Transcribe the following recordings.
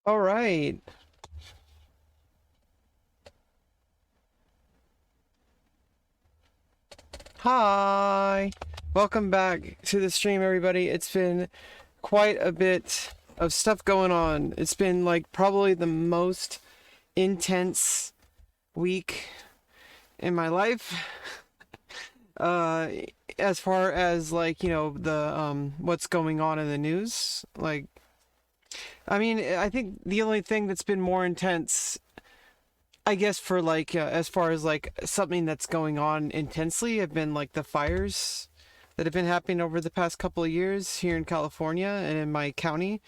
All right. Hi. Welcome back to the stream, everybody. It's been quite a bit of stuff going on. It's been like probably the most intense week in my life. Uh, as far as like, the what's going on in the news. I mean, I think the only thing that's been more intense, I guess, for like as far as like something that's going on intensely, have been like the fires that have been happening over the past couple of years here in California and in my county.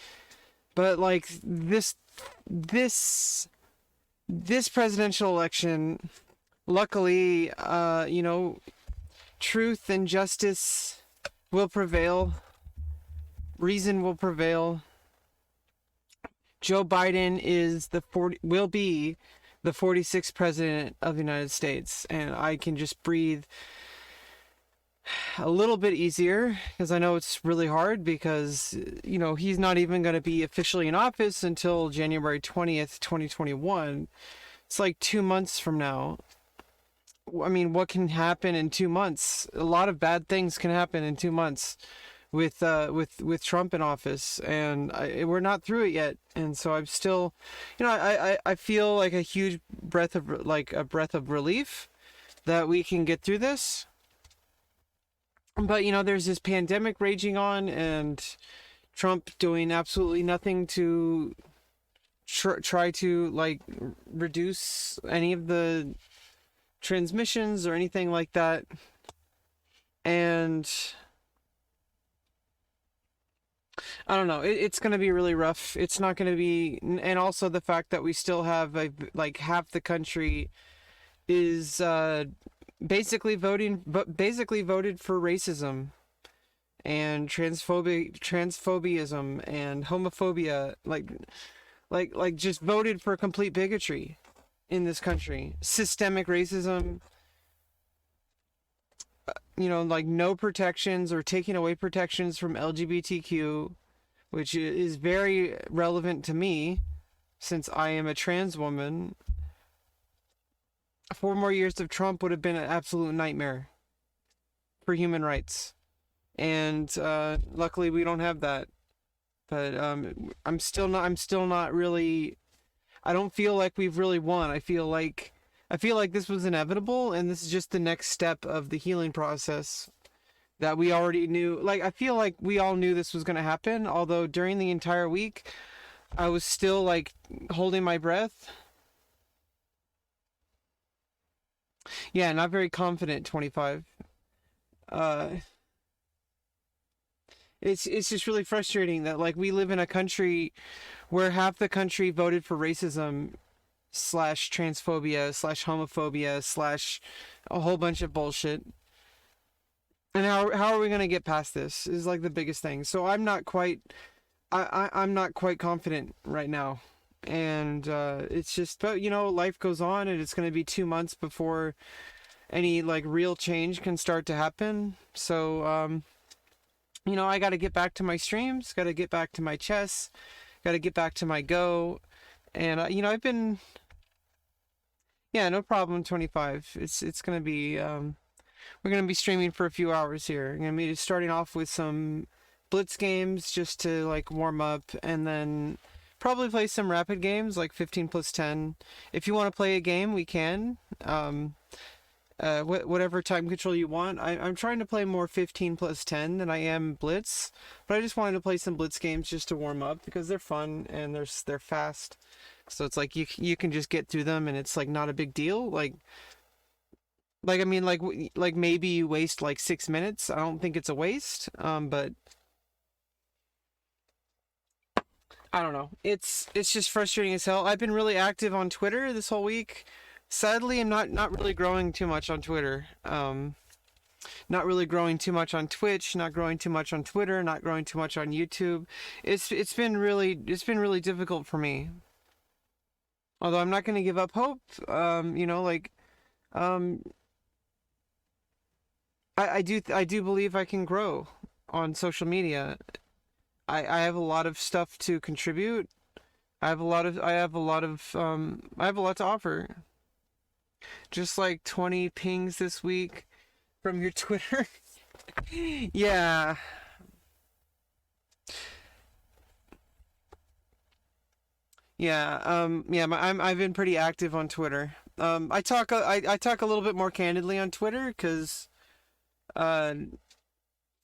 But like this this presidential election, luckily, truth and justice will prevail. Reason will prevail. Joe Biden is the 40 will be the 46th president of the United States, and I can just breathe a little bit easier because I know it's really hard because he's not even going to be officially in office until January 20th, 2021. It's like 2 months from now. I mean, what can happen in 2 months? A lot of bad things can happen in 2 months with Trump in office, and we're not through it yet. And so I'm still, I feel like a breath of relief that we can get through this. But there's this pandemic raging on, and Trump doing absolutely nothing to try to like reduce any of the transmissions or anything like that. And I don't know. It's going to be really rough. It's not going to be, and also the fact that we still have like half the country is basically voted for racism and transphobism and homophobia, like just voted for complete bigotry in this country, systemic racism. Like no protections or taking away protections from LGBTQ, which is very relevant to me since I am a trans woman. 4 more years of Trump would have been an absolute nightmare for human rights, and luckily we don't have that. But I'm still not really. I don't feel like we've really won. I feel like this was inevitable, and this is just the next step of the healing process that we already knew. Like, I feel like we all knew this was going to happen, although during the entire week, I was still like holding my breath. Yeah, not very confident, 25. Uh, it's just really frustrating that like we live in a country where half the country voted for racism slash transphobia slash homophobia slash a whole bunch of bullshit. And how are we gonna get past this is like the biggest thing. So I'm not quite confident right now. And it's just, but life goes on, and it's gonna be 2 months before any like real change can start to happen. So I got to get back to my streams, got to get back to my chess, got to get back to my Go, and I've been, yeah, no problem. 25. It's gonna be we're gonna be streaming for a few hours here. I'm gonna be starting off with some blitz games just to like warm up, and then probably play some rapid games like 15 plus 10. If you want to play a game, we can. Whatever time control you want. I'm trying to play more 15 plus 10 than I am Blitz, but I just wanted to play some Blitz games just to warm up because they're fun and they're fast. So it's like you can just get through them, and it's like not a big deal. I mean like maybe you waste like 6 minutes. I don't think it's a waste. But I don't know. It's just frustrating as hell. I've been really active on Twitter this whole week. Sadly, I'm not really growing too much on Twitter. Not really growing too much on Twitch, not growing too much on Twitter, not growing too much on YouTube. It's been really difficult for me. Although I'm not going to give up hope. Um, I do believe I can grow on social media. I have a lot of stuff to contribute. I have a lot to offer. Just like 20 pings this week from your Twitter. Yeah. I've been pretty active on Twitter. I talk a little bit more candidly on Twitter because uh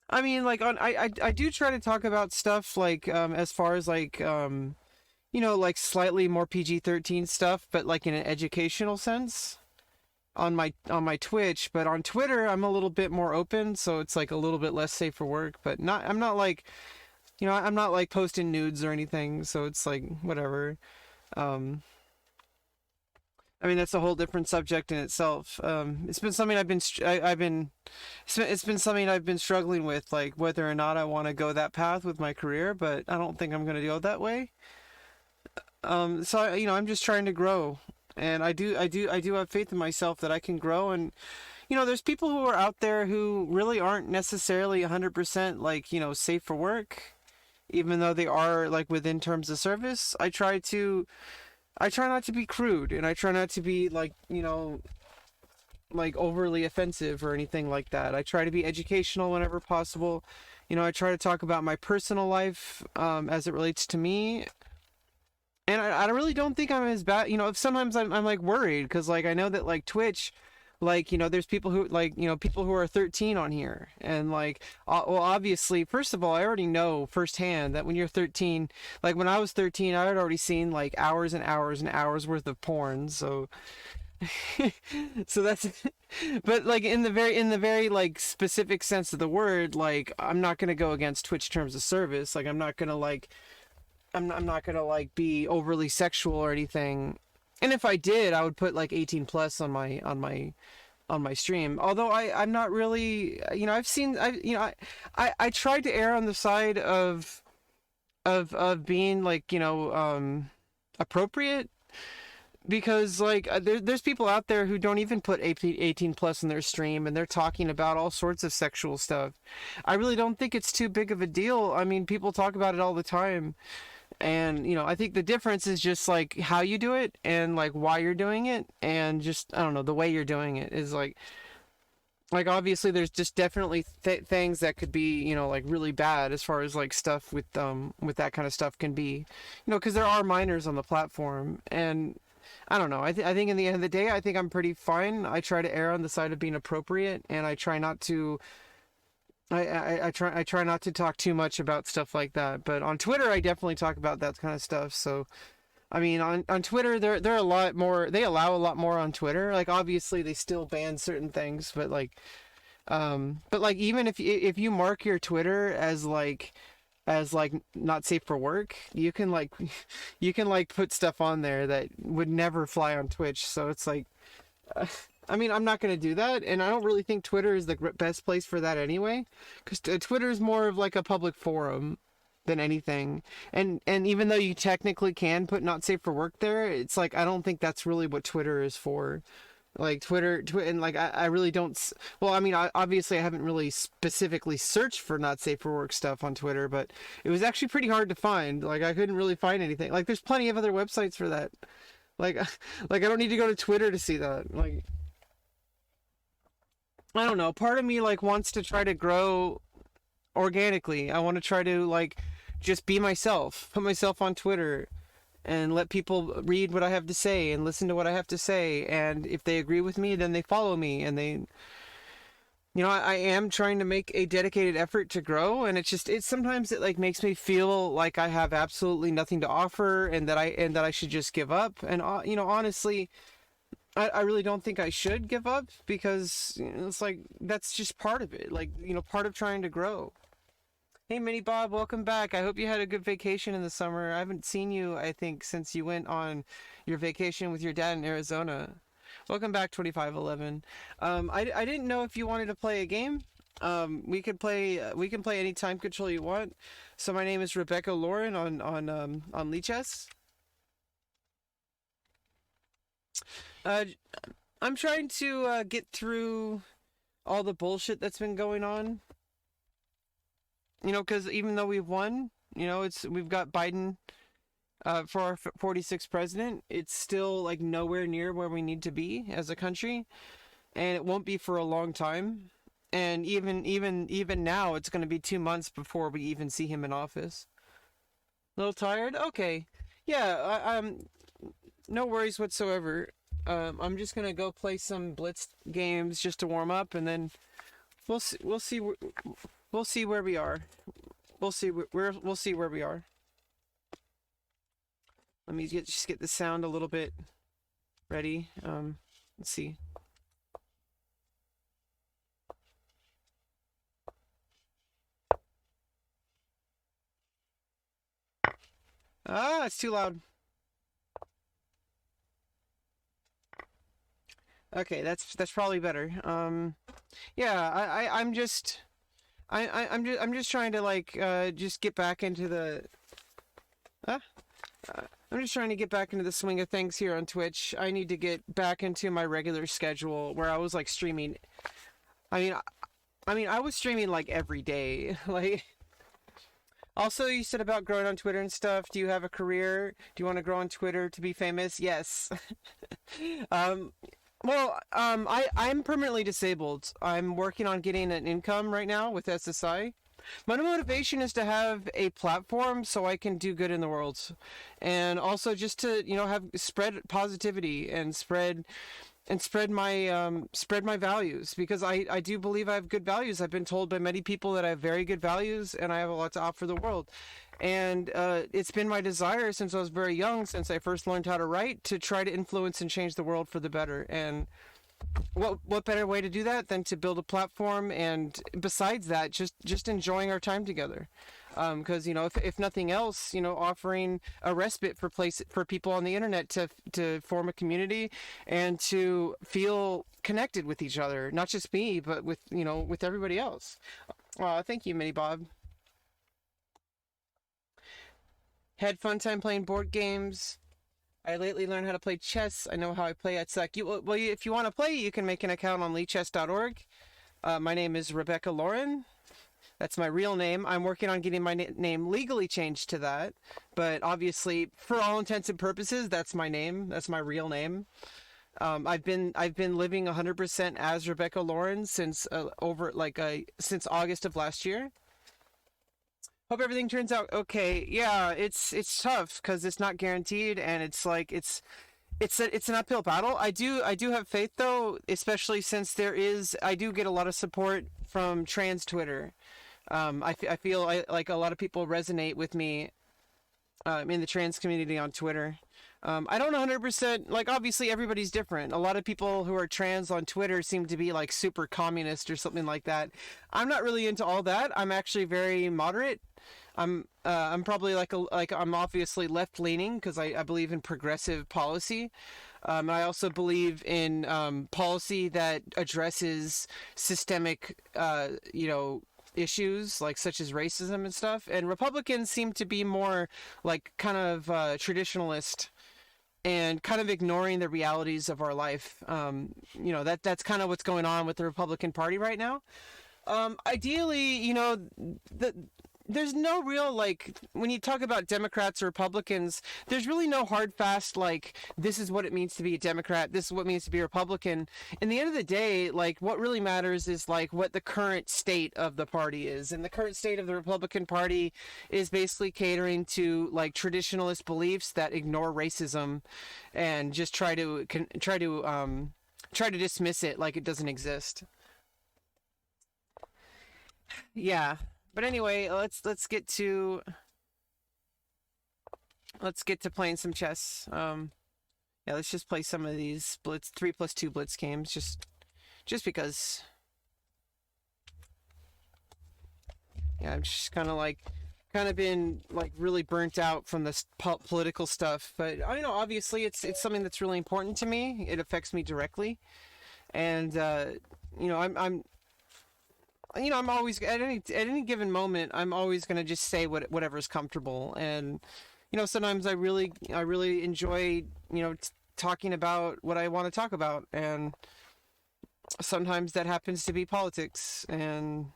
I mean, like I do try to talk about stuff like as far as like like slightly more PG-13 stuff, but like in an educational sense on my Twitch. But on Twitter, I'm a little bit more open, so it's like a little bit less safe for work. But not I'm not like I'm not like posting nudes or anything, so it's like whatever. Um, I mean, that's a whole different subject in itself. It's been something I've been it's been something I've been struggling with, like whether or not I want to go that path with my career, but I don't think I'm going to go that way. So I'm just trying to grow, and I do have faith in myself that I can grow. And there's people who are out there who really aren't necessarily 100% like safe for work, even though they are like within terms of service. I try not to be crude, and I try not to be like, like overly offensive or anything like that. I try to be educational whenever possible. I try to talk about my personal life as it relates to me. And I really don't think I'm as bad. If sometimes I'm like worried because like I know that like Twitch, like there's people who like people who are 13 on here, and like well, obviously, first of all, I already know firsthand that when you're 13, like when I was 13, I had already seen like hours and hours and hours worth of porn. So so that's but like in the very like specific sense of the word, like I'm not gonna go against Twitch terms of service. Like I'm not gonna like be overly sexual or anything. And if I did, I would put like 18 plus on my stream. Although I'm not really, I've seen I tried to err on the side of being like appropriate, because like there's people out there who don't even put 18 plus in their stream, and they're talking about all sorts of sexual stuff. I really don't think it's too big of a deal. I mean, people talk about it all the time. And I think the difference is just like how you do it and like why you're doing it, and just I don't know, the way you're doing it is like obviously there's just definitely things that could be like really bad as far as like stuff with that kind of stuff can be, because there are minors on the platform. And I don't know, I think in the end of the day, I think I'm pretty fine. I try to err on the side of being appropriate, and I try not to I try not to talk too much about stuff like that. But on Twitter, I definitely talk about that kind of stuff. So I mean, on Twitter, they're a lot more. They allow a lot more on Twitter. Like obviously, they still ban certain things, but like even if you mark your Twitter as like not safe for work, you can like you can like put stuff on there that would never fly on Twitch. So it's like. I mean, I'm not going to do that, and I don't really think Twitter is the best place for that anyway, because Twitter is more of like a public forum than anything. And even though you technically can put not safe for work there, it's like I don't think that's really what Twitter is for. Like and like I really don't. Well, I mean, obviously I haven't really specifically searched for not safe for work stuff on Twitter, but it was actually pretty hard to find. Like I couldn't really find anything. Like there's plenty of other websites for that. Like like I don't need to go to Twitter to see that. Like I don't know. Part of me like wants to try to grow organically. I want to try to like just be myself, put myself on Twitter, and let people read what I have to say and listen to what I have to say. And if they agree with me, then they follow me, and they, I am trying to make a dedicated effort to grow. And it's sometimes it like makes me feel like I have absolutely nothing to offer, and that I should just give up. And honestly, I really don't think I should give up, because it's like that's just part of it, like part of trying to grow. Hey Mini Bob, welcome back. I hope you had a good vacation in the summer. I haven't seen you, I think, since you went on your vacation with your dad in Arizona. Welcome back, 2511. I didn't know if you wanted to play a game. We can play any time control you want. So my name is Rebecca Lauren on Lichess. Uh, I'm trying to get through all the bullshit that's been going on. Because even though we've won, we've got Biden for our 46th president. It's still like nowhere near where we need to be as a country, and it won't be for a long time. And even now, it's going to be 2 months before we even see him in office. A little tired? Okay. Yeah, no worries whatsoever. I'm just gonna go play some Blitz games just to warm up, and then we'll see. We'll see where we are. We'll see where we are. Let me just get the sound a little bit ready. Let's see. Ah, it's too loud. Okay, that's probably better. Yeah, I'm just trying to like just get back into the uh, I'm just trying to get back into the swing of things here on Twitch. I need to get back into my regular schedule where I was like streaming. I mean, I was streaming like every day. Like, also, you said about growing on Twitter and stuff. Do you have a career? Do you want to grow on Twitter to be famous? Yes. um, I'm permanently disabled. I'm working on getting an income right now with SSI. My motivation is to have a platform so I can do good in the world, and also just to have spread positivity and spread my values, because I do believe I have good values. I've been told by many people that I have very good values and I have a lot to offer the world. And it's been my desire since I was very young, since I first learned how to write, to try to influence and change the world for the better. And what better way to do that than to build a platform, and besides that, just enjoying our time together. Because if nothing else, offering a respite for people on the internet to form a community and to feel connected with each other, not just me, but with everybody else. Thank you, Mini Bob. Had fun time playing board games. I lately learned how to play chess. I know how I play at SEC. If you want to play, you can make an account on lichess.org. My name is Rebecca Lauren. That's my real name. I'm working on getting my name legally changed to that. But obviously, for all intents and purposes, that's my name. That's my real name. I've been living 100% as Rebecca Lauren since since August of last year. Hope everything turns out okay. Yeah, it's tough because it's not guaranteed, and it's like it's an uphill battle. I do have faith though, especially since I do get a lot of support from trans Twitter. I feel like a lot of people resonate with me in the trans community on Twitter. I don't 100%, like, obviously everybody's different. A lot of people who are trans on Twitter seem to be like super communist or something like that. I'm not really into all that. I'm actually very moderate. I'm probably I'm obviously left leaning because I believe in progressive policy. I also believe in policy that addresses systemic issues like such as racism and stuff. And Republicans seem to be more like kind of traditionalist and kind of ignoring the realities of our life. That's kind of what's going on with the Republican Party right now. Ideally, there's no real, like, when you talk about Democrats or Republicans, there's really no hard fast, like, this is what it means to be a Democrat, this is what it means to be a Republican. In the end of the day, like, what really matters is like what the current state of the party is. And the current state of the Republican Party is basically catering to like traditionalist beliefs that ignore racism and just try to dismiss it like it doesn't exist. Yeah. But anyway, let's get to playing some chess. Yeah, let's just play some of these blitz 3+2 blitz games, just because. Yeah, I'm just kind of been like really burnt out from this political stuff. But I know obviously it's something that's really important to me. It affects me directly, and I'm always at any given moment, I'm always gonna just say whatever's comfortable. And sometimes I really enjoy talking about what I want to talk about, and sometimes that happens to be politics. And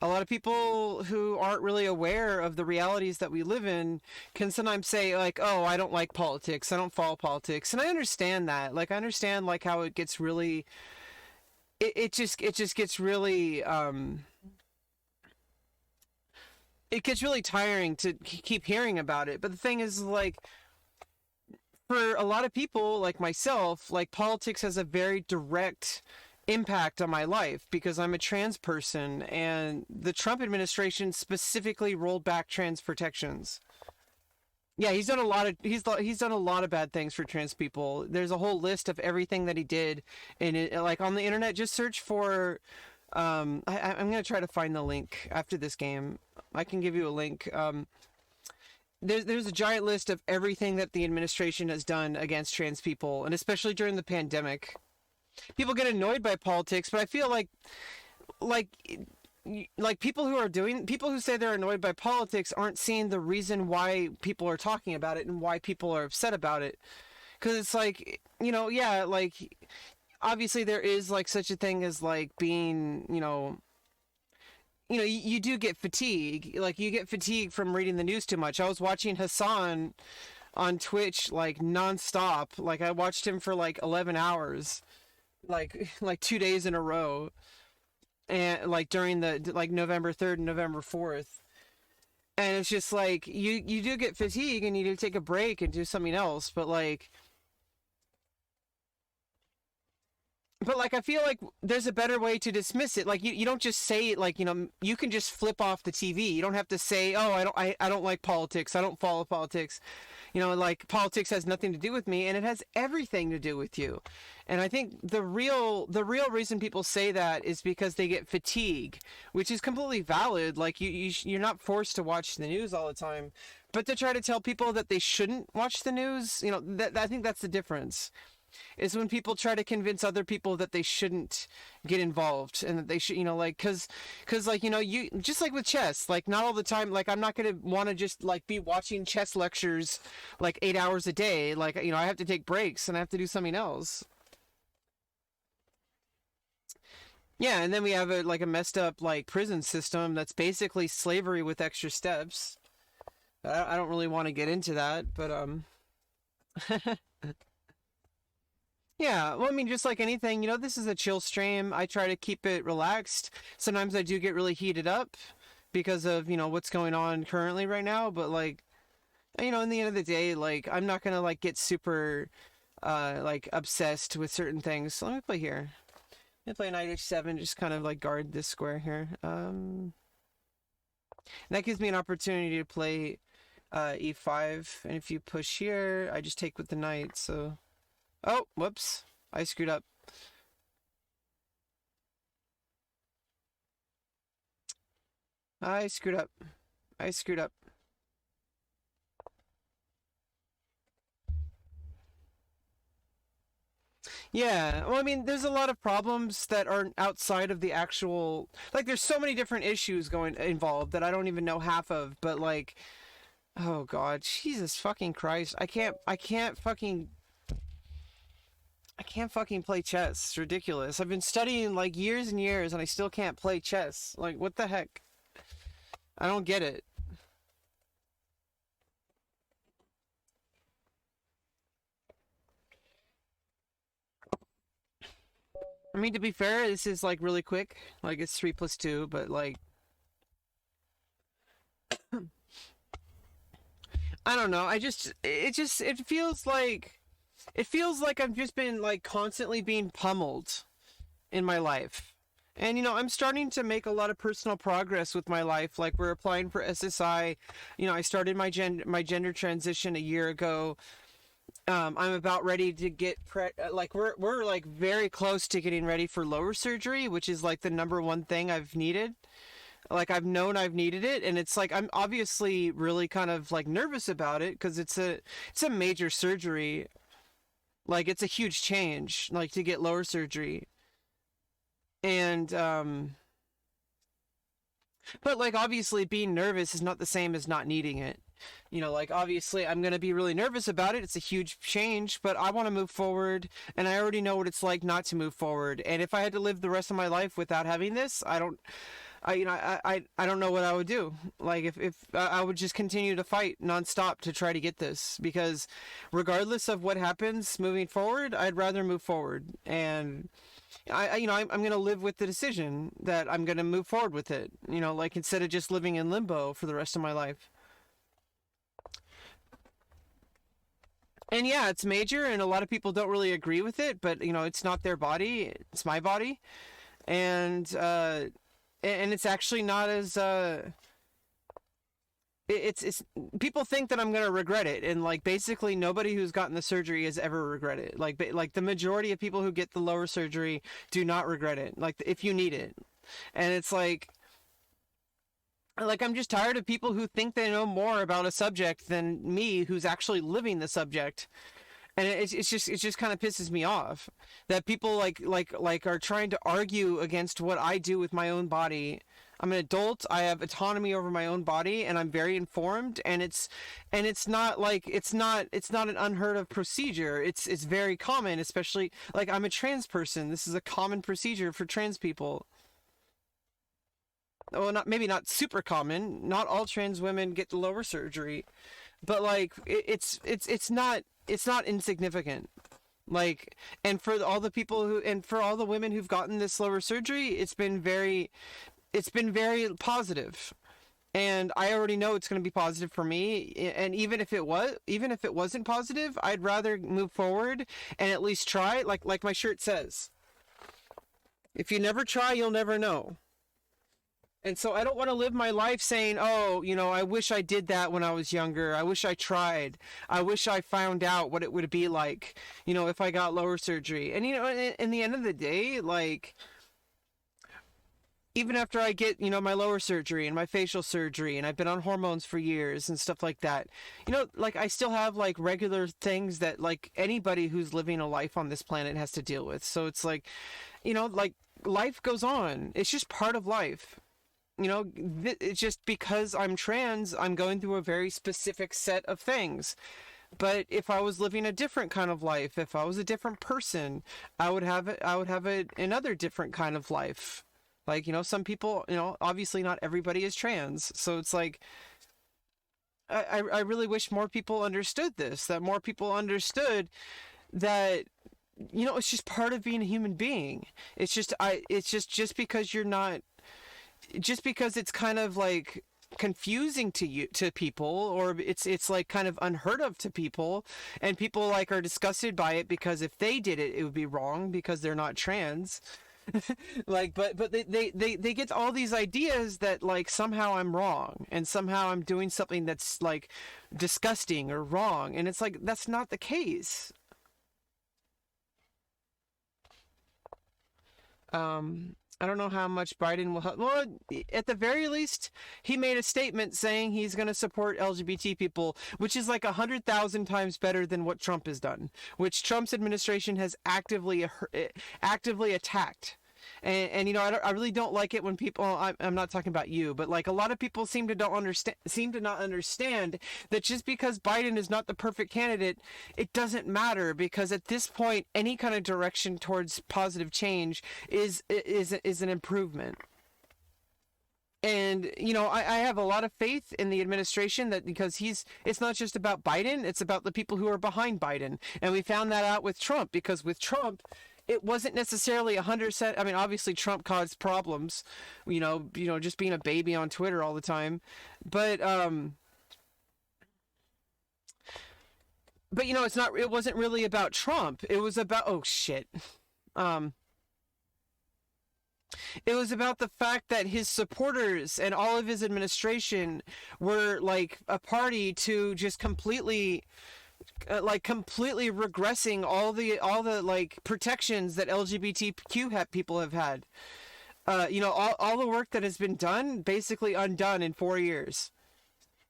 A lot of people who aren't really aware of the realities that we live in can sometimes say like, "Oh, I don't like politics. I don't follow politics." And I understand that. Like I understand like how it gets really it just gets really it gets really tiring to keep hearing about it. But the thing is like for a lot of people like myself, like politics has a very direct impact on my life because I'm a trans person and the Trump administration specifically rolled back trans protections. Yeah, he's done a lot of bad things for trans people. There's a whole list of everything that he did and it, like on the internet just search for I'm going to try to find the link after this game. I can give you a link. There's a giant list of everything that the administration has done against trans people and especially during the pandemic. People get annoyed by politics, but I feel like people who say they're annoyed by politics aren't seeing the reason why people are talking about it and why people are upset about it. Because it's like, yeah, like obviously there is like such a thing as like being, you do get fatigue. Like you get fatigue from reading the news too much. I was watching Hassan on Twitch like nonstop. Like I watched him for like 11 hours, like 2 days in a row, and like during the like November 3rd and November 4th. And it's just like you do get fatigue and you need to take a break and do something else, but I feel like there's a better way to dismiss it. Like you don't just say it like, you can just flip off the TV. You don't have to say, "Oh, I don't like politics. I don't follow politics." Like politics has nothing to do with me and it has everything to do with you. And I think the real reason people say that is because they get fatigue, which is completely valid. Like you're not forced to watch the news all the time, but to try to tell people that they shouldn't watch the news, that I think that's the difference. Is when people try to convince other people that they shouldn't get involved and that they should, like, cause like, you just like with chess, like not all the time, like I'm not going to want to just like be watching chess lectures like 8 hours a day. Like, I have to take breaks and I have to do something else. Yeah. And then we have a messed up like prison system that's basically slavery with extra steps. I don't really want to get into that, but, yeah, well, I mean, just like anything, this is a chill stream. I try to keep it relaxed. Sometimes I do get really heated up because of, what's going on currently right now. But like, in the end of the day, like, I'm not gonna like get super, like obsessed with certain things. So let me play here. Let me play knight h7, just kind of like guard this square here. That gives me an opportunity to play e5, and if you push here, I just take with the knight. So. Oh, whoops. I screwed up. I screwed up. I screwed up. Yeah, well, I mean, there's a lot of problems that are outside of the actual... Like, there's so many different issues involved that I don't even know half of, but like... Oh, God. Jesus fucking Christ. I can't fucking play chess. It's ridiculous. I've been studying like years and years and I still can't play chess. Like, what the heck? I don't get it. I mean, to be fair, this is like really quick. Like, it's 3+2, but like... I don't know. It feels like... It feels like I've just been like constantly being pummeled in my life. And I'm starting to make a lot of personal progress with my life. Like we're applying for SSI. I started my gender transition a year ago. I'm about ready to get like we're like very close to getting ready for lower surgery, which is like the number one thing I've needed. Like I've known I've needed it, and it's like I'm obviously really kind of like nervous about it because it's a major surgery. Like it's a huge change, like to get lower surgery. And but like obviously being nervous is not the same as not needing it. Like obviously I'm going to be really nervous about it. It's a huge change, but I want to move forward and I already know what it's like not to move forward. And if I had to live the rest of my life without having this, I don't know what I would do. Like if I would just continue to fight nonstop to try to get this, because regardless of what happens moving forward, I'd rather move forward. And I'm going to live with the decision that I'm going to move forward with it, like instead of just living in limbo for the rest of my life. And yeah, it's major and a lot of people don't really agree with it, but it's not their body, it's my body. And it's actually not as it's people think that I'm gonna regret it, and like basically nobody who's gotten the surgery has ever regretted it. Like the majority of people who get the lower surgery do not regret it. Like if you need it, and it's like I'm just tired of people who think they know more about a subject than me, who's actually living the subject. And it just kind of pisses me off that people like are trying to argue against what I do with my own body. I'm an adult. I have autonomy over my own body, and I'm very informed. And it's not like it's not an unheard of procedure. It's very common, especially like I'm a trans person. This is a common procedure for trans people. Well, not maybe not super common. Not all trans women get the lower surgery, but like it's not insignificant. Like, and for all the people who and for all the women who've gotten this lower surgery, it's been very positive. And I already know it's going to be positive for me. And even if it wasn't positive, I'd rather move forward and at least try. Like my shirt says, if you never try, you'll never know. And so I don't want to live my life saying, oh, I wish I did that when I was younger. I wish I tried. I wish I found out what it would be like, if I got lower surgery. And, in the end of the day, like, even after I get, my lower surgery and my facial surgery, and I've been on hormones for years and stuff like that, like, I still have, like, regular things that, like, anybody who's living a life on this planet has to deal with. So it's like, like, life goes on. It's just part of life. It's just because I'm trans, I'm going through a very specific set of things. But if I was living a different kind of life, if I was a different person, I would have another different kind of life. Like, some people, obviously not everybody is trans. So it's like, I really wish more people understood this, that more people understood that, it's just part of being a human being. It's just because you're not, just because it's kind of like confusing to people, or it's like kind of unheard of to people, and people like are disgusted by it because if they did it, it would be wrong because they're not trans. Like, but they get all these ideas that like somehow I'm wrong and somehow I'm doing something that's like disgusting or wrong, and it's like that's not the case. I don't know how much Biden will help. Well, at the very least, he made a statement saying he's going to support LGBT people, which is like 100,000 times better than what Trump has done, which Trump's administration has actively attacked. And I really don't like it when people. I'm not talking about you, but like a lot of people seem to not understand that just because Biden is not the perfect candidate, it doesn't matter, because at this point, any kind of direction towards positive change is an improvement. And I have a lot of faith in the administration, that because it's not just about Biden, it's about the people who are behind Biden. And we found that out with Trump, because with Trump, it wasn't necessarily 100%. I mean, obviously Trump caused problems, just being a baby on Twitter all the time. But it wasn't really about Trump. It was about, oh shit. Um, it was about the fact that his supporters and all of his administration were like a party to just completely regressing all the like protections that people have had. All the work that has been done basically undone in 4 years.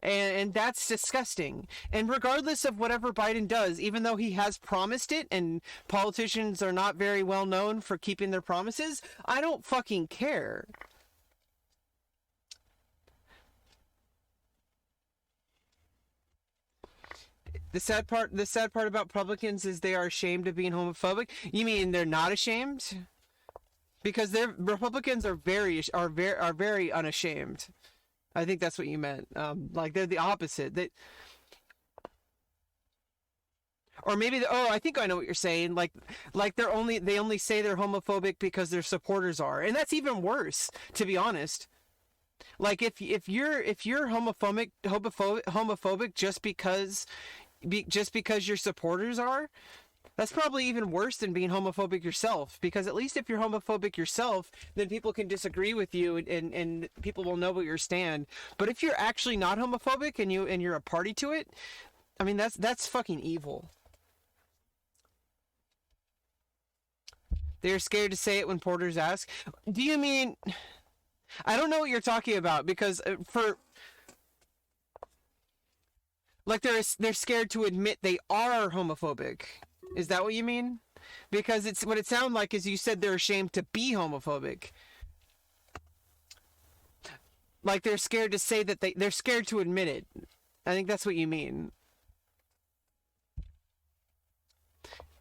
And that's disgusting. And regardless of whatever Biden does, even though he has promised it, and politicians are not very well known for keeping their promises, I don't fucking care. The sad part about Republicans is they are ashamed of being homophobic. You mean they're not ashamed? because they're Republicans are very unashamed. I think that's what you meant. Like they're the opposite. Or maybe I think I know what you're saying. Like they only say they're homophobic because their supporters are, and that's even worse, to be honest. Like if you're homophobic just because your supporters are, that's probably even worse than being homophobic yourself, because at least if you're homophobic yourself, then people can disagree with you and people will know what your stand. But if you're actually not homophobic and you're a party to it, I mean that's fucking evil. They're scared to say it when porters ask. Do you mean I don't know what you're talking about, because for like they're scared to admit they are homophobic. Is that what you mean? Because it's what it sounded like is you said they're ashamed to be homophobic. Like they're scared to say that they're scared to admit it. I think that's what you mean.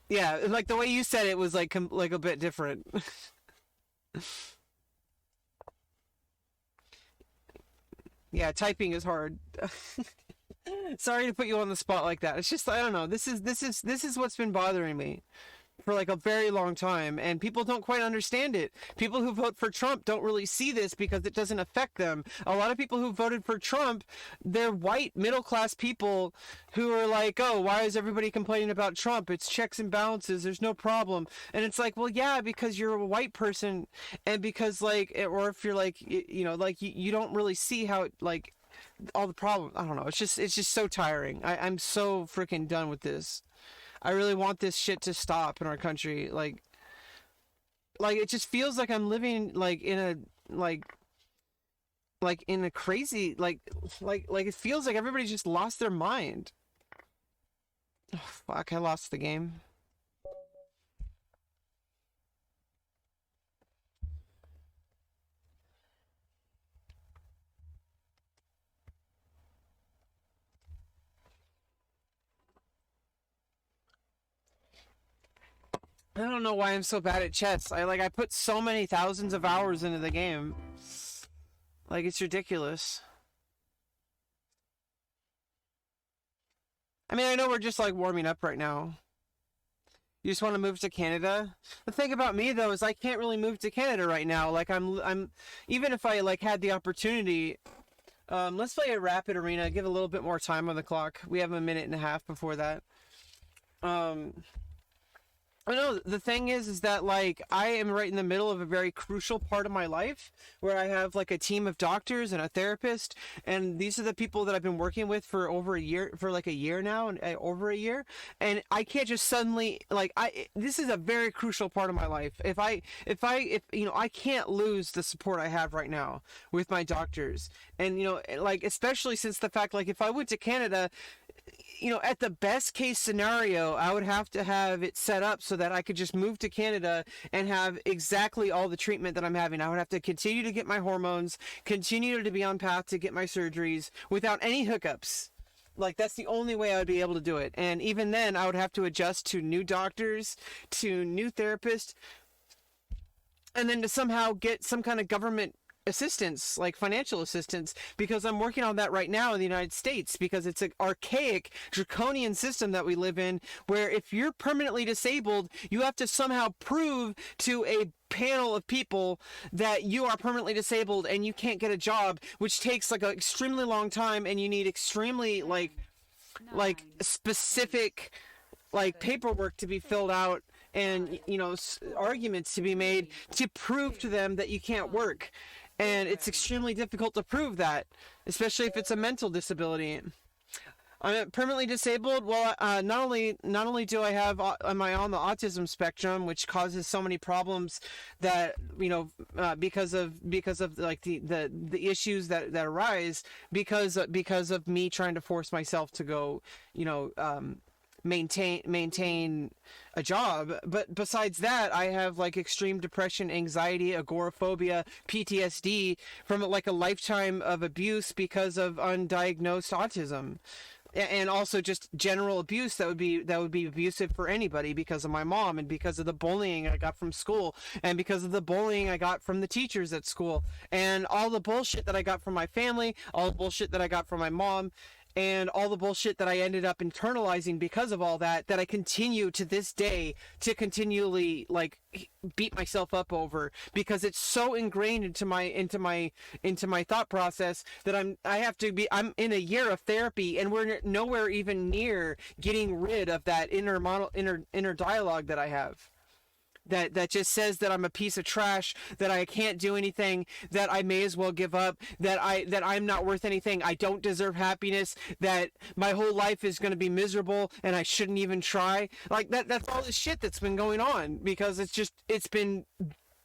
Yeah, like the way you said it was like a bit different. Yeah, typing is hard. Sorry to put you on the spot like that. It's just I don't know. This is what's been bothering me for like a very long time, and people don't quite understand it. People who vote for Trump don't really see this because it doesn't affect them. A lot of people who voted for Trump, they're white middle class people who are like, "Oh, why is everybody complaining about Trump? It's checks and balances. There's no problem." And it's like, "Well, yeah, because you're a white person, and because like, or if you're like, like you don't really see how it, like all the problem. I don't know. It's just so tiring. I'm so freaking done with this. I really want this shit to stop in our country. Like it just feels like I'm living like in a like in a crazy like it feels like everybody just lost their mind. Oh, fuck, I lost the game. I don't know why I'm so bad at chess. I put so many thousands of hours into the game. Like it's ridiculous. I mean, I know we're just like warming up right now. You just want to move to Canada? The thing about me though is I can't really move to Canada right now. Like I'm even if I like had the opportunity, let's play a rapid arena, give a little bit more time on the clock. We have a minute and a half before that. I know the thing is that like I am right in the middle of a very crucial part of my life where I have like a team of doctors and a therapist, and these are the people that I've been working with for over a year, for like a year now, and over a year, and I can't just suddenly like this is a very crucial part of my life. If I can't lose the support I have right now with my doctors, and like especially since the fact like if I went to Canada, at the best case scenario, I would have to have it set up so that I could just move to Canada and have exactly all the treatment that I'm having. I would have to continue to get my hormones, continue to be on path to get my surgeries without any hookups. Like, that's the only way I would be able to do it. And even then, I would have to adjust to new doctors, to new therapists, and then to somehow get some kind of government assistance, like financial assistance, because I'm working on that right now in the United States, because it's an archaic, draconian system that we live in, where if you're permanently disabled, you have to somehow prove to a panel of people that you are permanently disabled and you can't get a job, which takes like an extremely long time, and you need extremely like specific like paperwork to be filled out, and arguments to be made to prove to them that you can't work. And it's extremely difficult to prove that, especially if it's a mental disability. I'm permanently disabled. Well, not only do I have am I on the autism spectrum, which causes so many problems that because of like the issues that arise because of me trying to force myself to go maintain a job. But besides that, I have like extreme depression, anxiety, agoraphobia, PTSD from like a lifetime of abuse because of undiagnosed autism. and also just general abuse that would be abusive for anybody, because of my mom and because of the bullying I got from school and because of the bullying I got from the teachers at school and all the bullshit that I got from my family, all the bullshit that I got from my mom, and all the bullshit that I ended up internalizing because of all that I continue to this day to continually like beat myself up over, because it's so ingrained into my thought process that I'm in a year of therapy, and we're nowhere even near getting rid of that inner dialogue that I have, that just says that I'm a piece of trash, that I can't do anything, that I may as well give up, that I'm not worth anything, I don't deserve happiness, that my whole life is going to be miserable and I shouldn't even try. Like that's all this shit that's been going on, because it's been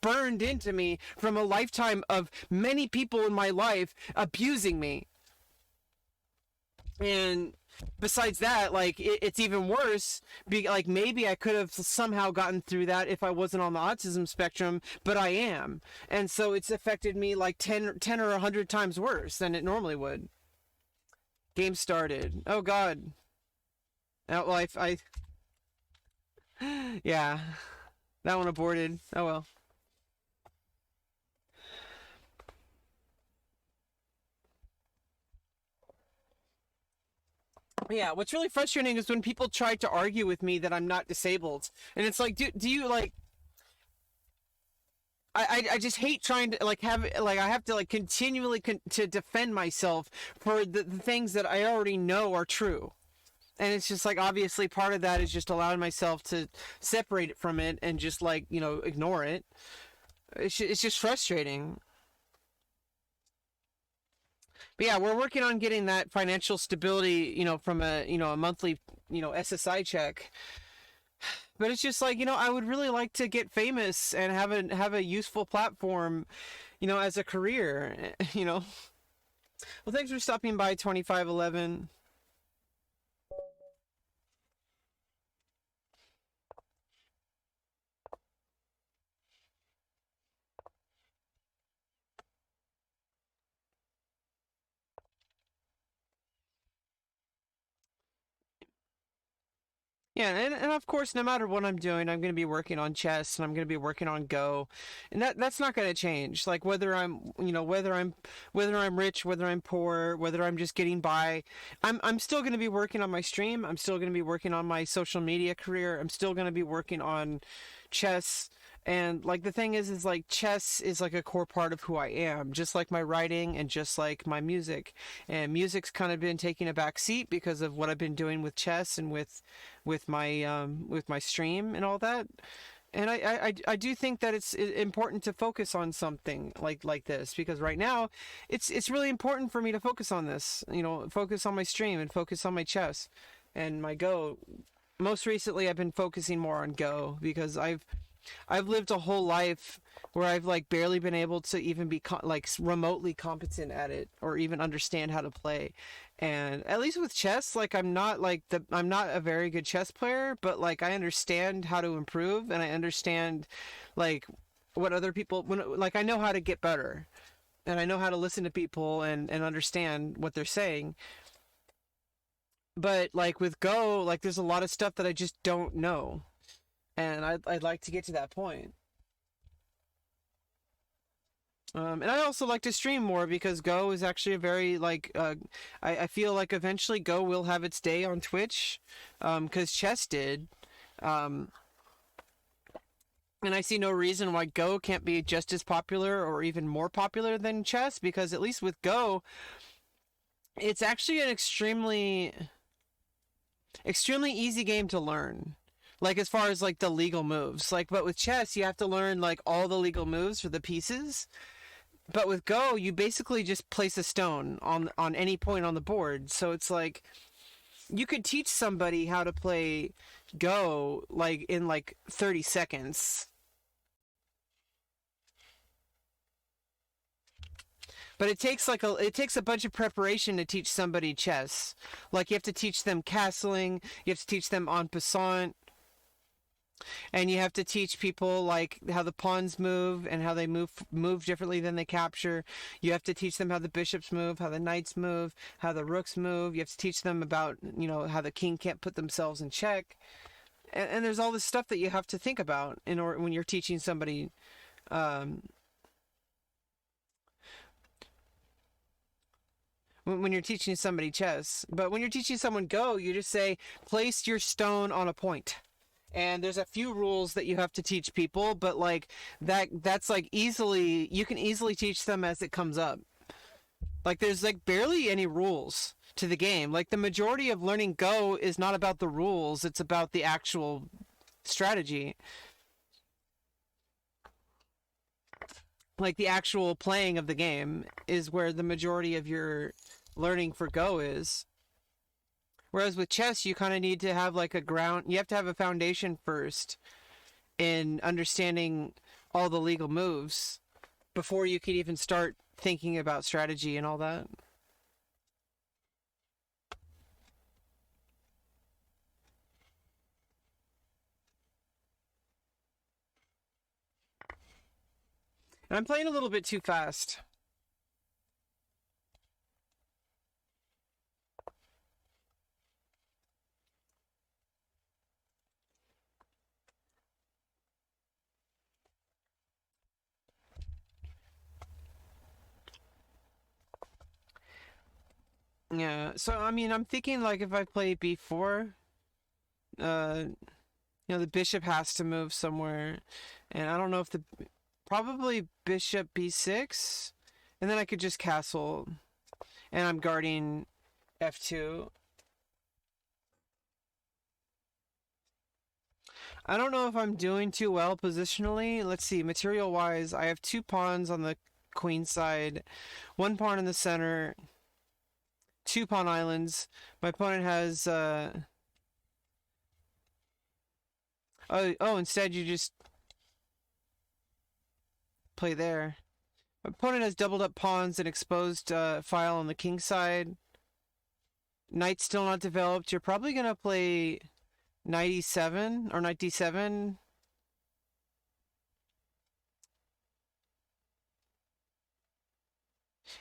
burned into me from a lifetime of many people in my life abusing me. And besides that, like it's even worse. Like maybe I could have somehow gotten through that if I wasn't on the autism spectrum, but I am, and so it's affected me like 10 or 100 times worse than it normally would. Game started. Oh God. Oh, well, yeah, that one aborted. Oh well. Yeah, what's really frustrating is when people try to argue with me that I'm not disabled, and it's like, do you like? I just hate trying to like have like I have to like continually to defend myself for the things that I already know are true, and it's just like obviously part of that is just allowing myself to separate it from it and just like ignore it. It's just frustrating. But yeah, we're working on getting that financial stability, from a monthly, SSI check. But it's just like, I would really like to get famous and have a useful platform, as a career, Well, thanks for stopping by 2511. Yeah, and of course, no matter what I'm doing, I'm going to be working on chess and I'm going to be working on Go, and that's not going to change. Like whether I'm rich, whether I'm poor, whether I'm just getting by, I'm still going to be working on my stream. I'm still going to be working on my social media career. I'm still going to be working on chess. And like the thing is like chess is like a core part of who I am, just like my writing and just like my music. And music's kind of been taking a back seat because of what I've been doing with chess and with my stream and all that. And I do think that it's important to focus on something like this, because right now it's really important for me to focus on this, focus on my stream and focus on my chess and my Go. Most recently I've been focusing more on Go because I've lived a whole life where I've like barely been able to even be like remotely competent at it or even understand how to play. And at least with chess, like I'm not a very good chess player, but like I understand how to improve and I understand like what other people like I know how to get better. And I know how to listen to people and understand what they're saying. But like with Go, like there's a lot of stuff that I just don't know, and I'd like to get to that point. And I also like to stream more because Go is actually a very like I feel like eventually Go will have its day on Twitch, because chess did, um, and I see no reason why Go can't be just as popular or even more popular than chess, because at least with Go, it's actually an extremely easy game to learn. Like as far as like the legal moves, like but with chess you have to learn like all the legal moves for the pieces. But with Go, you basically just place a stone on any point on the board. So it's like you could teach somebody how to play Go like in like 30 seconds. But it takes a bunch of preparation to teach somebody chess. Like you have to teach them castling, you have to teach them en passant, And you have to teach people like how the pawns move and how they move differently than they capture. You have to teach them how the bishops move, how the knights move, how the rooks move. You have to teach them about, you know, how the king can't put themselves in check. And there's all this stuff that you have to think about in order when you're teaching somebody. When you're teaching somebody chess, but when you're teaching someone Go, you just say place your stone on a point. And there's a few rules that you have to teach people, but like that's like easily, you can easily teach them as it comes up. Like there's like barely any rules to the game. Like the majority of learning Go is not about the rules, it's about the actual strategy. Like the actual playing of the game is where the majority of your learning for Go is. Whereas with chess, you kind of need to have like a ground, you have to have a foundation first in understanding all the legal moves before you could even start thinking about strategy and all that. And I'm playing a little bit too fast. Yeah, so I mean, I'm thinking like if I play b4, you know, the bishop has to move somewhere, and I don't know if probably bishop b6, and then I could just castle, and I'm guarding f2. I don't know if I'm doing too well positionally. Let's see, material wise, I have 2 pawns on the queen side, 1 pawn in the center, 2 pawn islands. My opponent has instead you just play there. My opponent has doubled up pawns and exposed file on the king side. Knight still not developed. You're probably gonna play knight e7 or knight d7.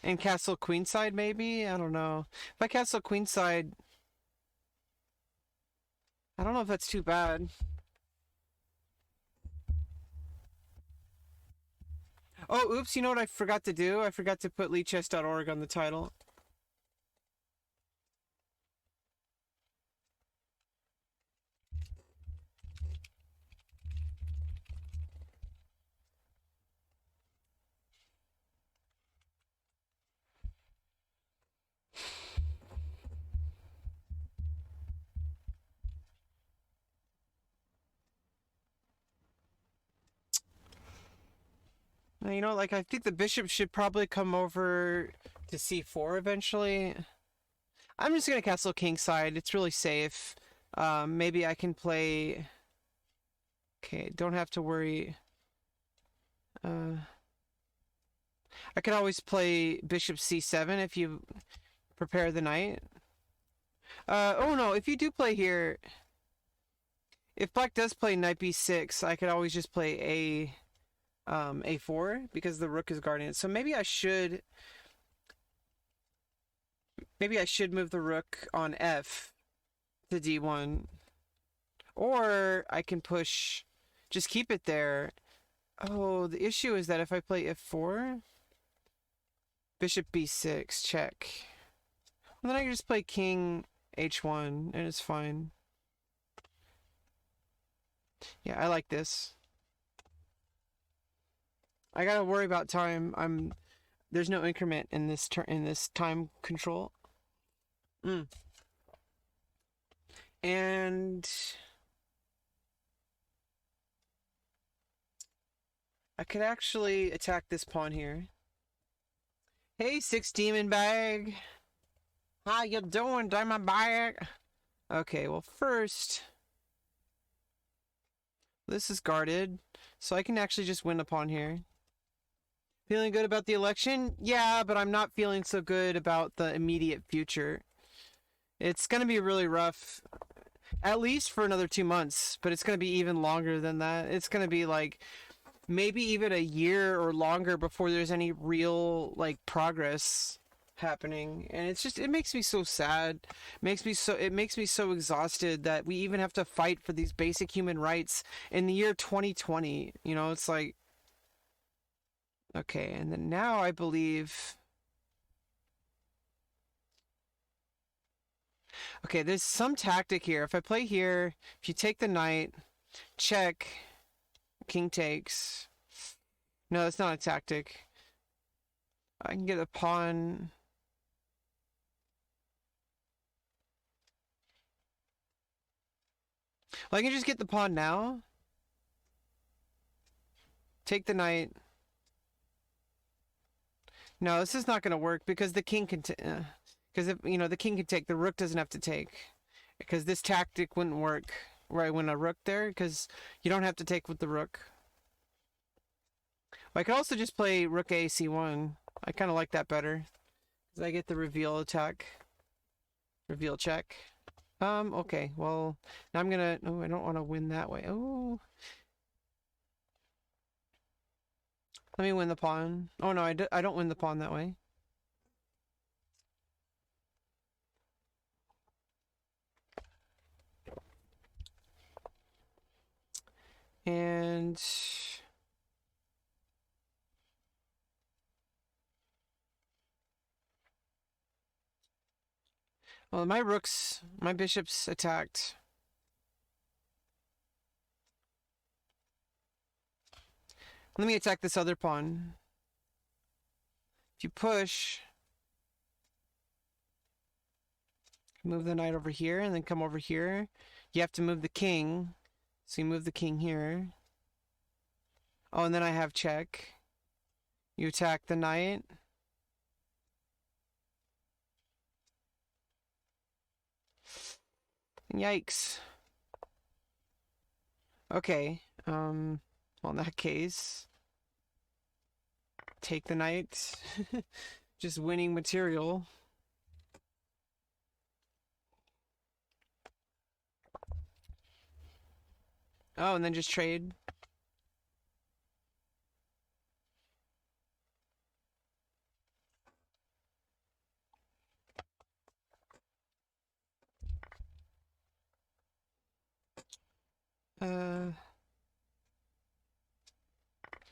And castle queenside maybe? I don't know. If I castle queenside, I don't know if that's too bad. Oh, oops, you know what I forgot to do? I forgot to put lichess.org on the title. You know, like I think the bishop should probably come over to c4 eventually. I'm just gonna castle kingside. It's really safe. Maybe I can play. Okay, don't have to worry. I could always play bishop c7 if you prepare the knight. Oh no, if you do play here, if black does play knight b6, I could always just play a4 because the rook is guarding it. So maybe I should move the rook on f to d1, or I can push, just keep it there. Oh, the issue is that if I play f4, bishop b6, check. Well, then I can just play king h1 and it's fine. Yeah, I like this. I gotta worry about time. There's no increment in this time control. And I could actually attack this pawn here. Hey, 6 demon bag. How you doing, diamond bag? Okay, well first, this is guarded, so I can actually just win a pawn here. Feeling good about the election? Yeah, but I'm not feeling so good about the immediate future. It's gonna be really rough. at least for another 2 months, but it's going to be even longer than that. It's going to be like maybe even a year or longer before there's any real like progress happening. And it's just, it makes me so sad. It makes me so exhausted that we even have to fight for these basic human rights in the year 2020. You know, it's like, okay, and then now I believe, okay, there's some tactic here. If I play here, if you take the knight, check, king takes. No, that's not a tactic. I can get a pawn. Well, I can just get the pawn now. Take the knight. No, this is not going to work because the king can. Because if you know the king can take, the rook doesn't have to take. Because this tactic wouldn't work. Right when a rook there, because you don't have to take with the rook. I could also just play rook a c1. I kind of like that better. Because I get the reveal attack. Reveal check. Okay, well, now I'm gonna... Oh, I don't want to win that way. Oh. Let me win the pawn. Oh, no, I don't win the pawn that way. And... Well, my bishop's attacked. Let me attack this other pawn. If you push, move the knight over here and then come over here. You have to move the king. So you move the king here. Oh, and then I have check. You attack the knight. Yikes. Okay. Well, in that case, take the knight. Just winning material. Oh, and then just trade.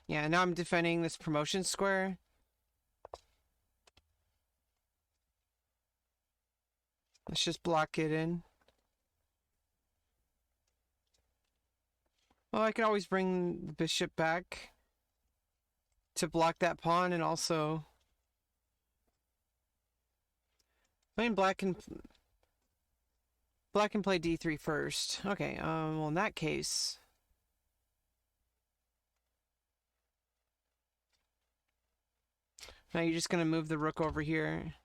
Yeah, now I'm defending this promotion square. Let's just block it in. Well, I could always bring the bishop back to block that pawn, and also... I mean, black can play d3 first. Okay, well, in that case... Now you're just gonna move the rook over here.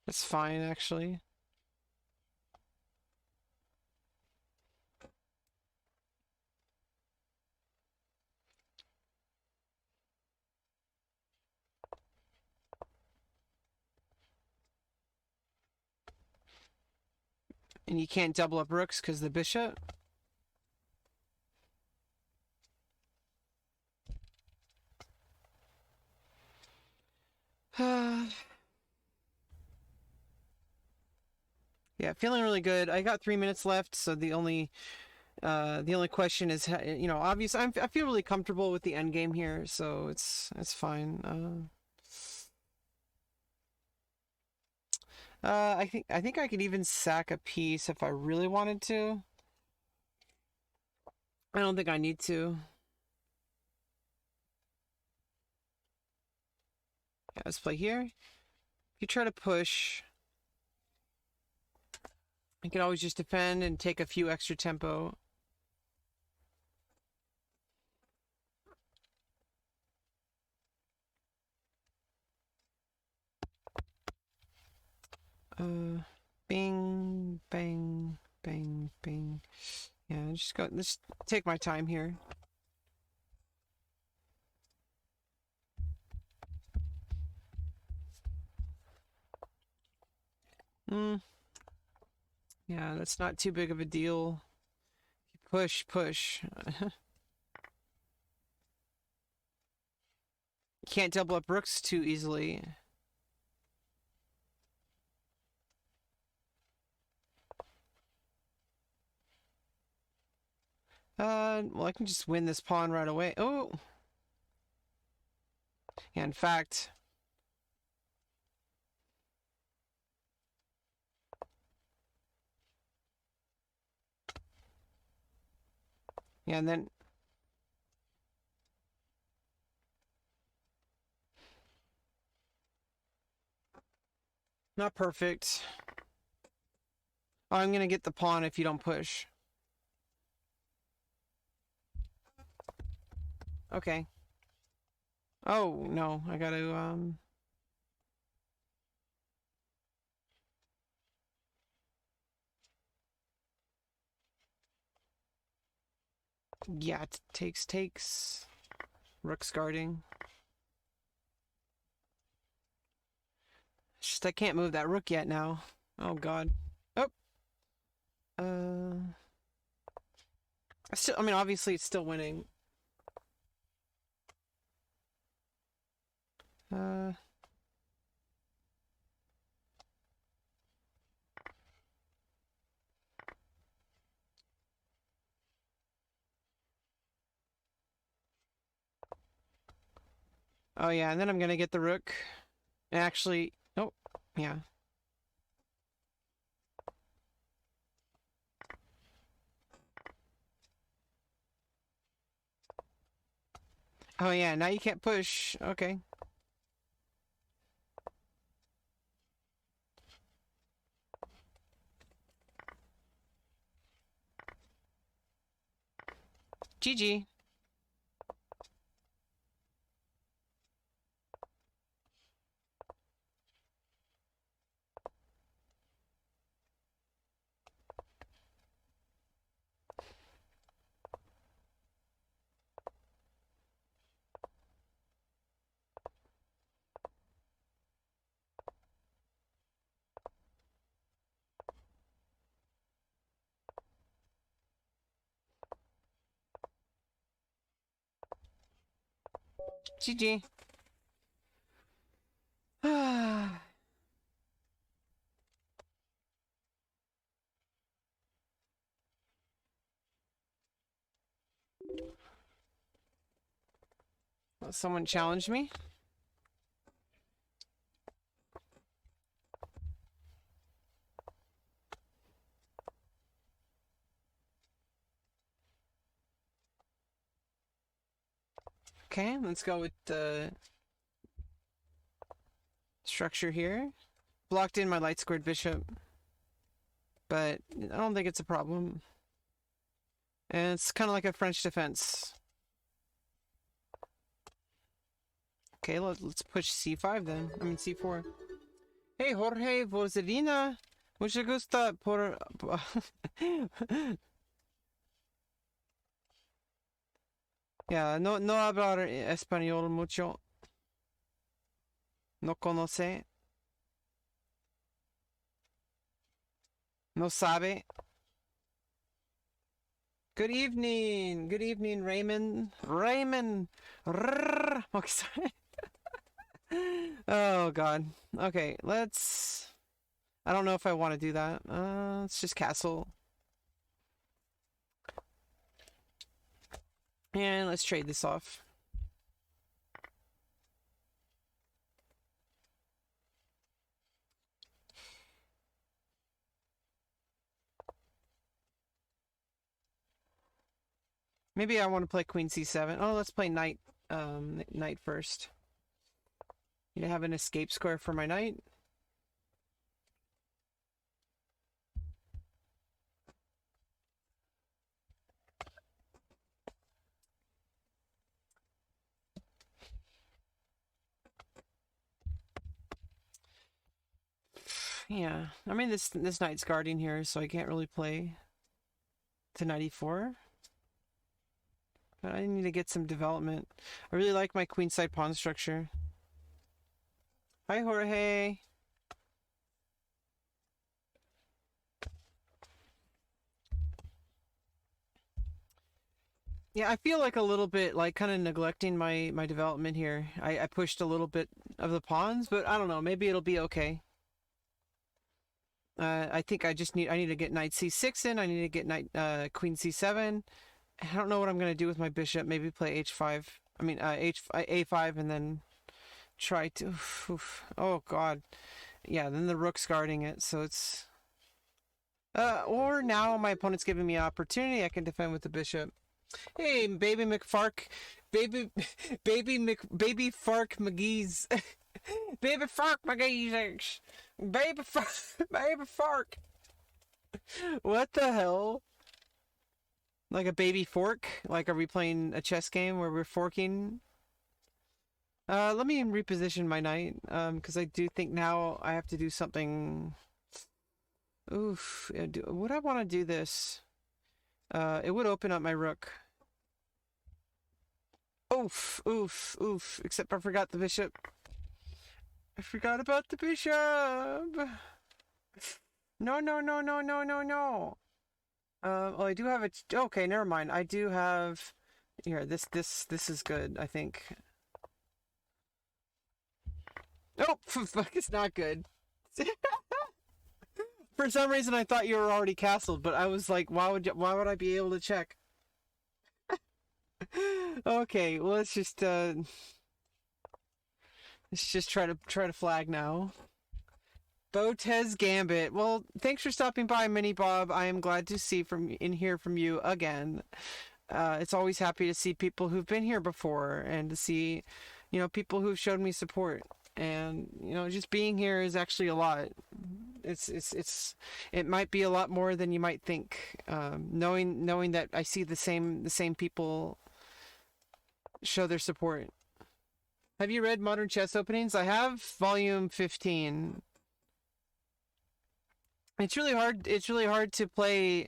That's fine, actually. And you can't double up rooks because the bishop. Yeah, feeling really good. I got 3 minutes left, so the only question is, you know, obviously I feel really comfortable with the end game here, so it's fine. I think I could even sack a piece if I really wanted to. I don't think I need to. Yeah, let's play here. If you try to push, you can always just defend and take a few extra tempo. Bing, bang, bang, bing. Yeah, let's take my time here. Yeah, that's not too big of a deal. Push, push. Can't double up rooks too easily. Well, I can just win this pawn right away. Oh! Yeah, in fact... Yeah, and then... Not perfect. Oh, I'm gonna get the pawn if you don't push. Okay. Oh, no. I gotta, Yeah, takes. Rook's guarding. It's just I can't move that rook yet now. Oh, God. Oh! I mean, obviously it's still winning. Oh, yeah, and then I'm gonna get the rook. Actually, oh, yeah. Oh, yeah, now you can't push. Okay. GG. GG. Well, someone challenged me. Okay, let's go with the structure here. Blocked in my light squared bishop, but I don't think it's a problem. And it's kind of like a French defense. Okay, let's push c5 then. I mean c4. Hey, Jorge Vozerina. Mucho gusto por... Yeah, no hablar español mucho. No conoce. No sabe. Good evening. Good evening, Raymond. Raymond. Okay, sorry. Oh, God. Okay, let's... I don't know if I want to do that. Let's just castle. And let's trade this off. Maybe I want to play queen c7. Oh, let's play knight, knight first. You have an escape square for my knight. Yeah, I mean this knight's guarding here, so I can't really play to knight e4. But I need to get some development. I really like my queenside pawn structure. Hi, Jorge. Yeah, I feel like a little bit like kind of neglecting my development here. I pushed a little bit of the pawns, but I don't know. Maybe it'll be okay. I think I need to get knight c6 in. I need to get knight queen c7. I don't know what I'm gonna do with my bishop. Maybe play h5. I mean a5 and then try to. Oof. Oh God, yeah. Then the rook's guarding it, so it's. Or now my opponent's giving me an opportunity. I can defend with the bishop. Hey, baby McFark, baby, baby Fark McGee's, baby Fark McGee's, baby Fark, baby Fark. What the hell? Like a baby fork? Like, are we playing a chess game where we're forking? Let me reposition my knight, because I do think now I have to do something. Oof, would I want to do this? It would open up my rook. Oof, oof, oof. Except I forgot the bishop. I forgot about the bishop. No, no, no, no, no, no, no. Oh, I do have it. Okay, never mind. I do have. Here, this is good. I think. Oh, fuck! It's not good. For some reason, I thought you were already castled, but I was like, why would I be able to check? Okay, well, let's just try to flag now. Botez Gambit. Well, thanks for stopping by, Mini Bob. I am glad to hear from you again. It's always happy to see people who've been here before and to see, people who've showed me support. And just being here is actually a lot. It might be a lot more than you might think. Knowing that I see the same people show their support. Have you read Modern Chess Openings? I have volume 15. It's really hard to play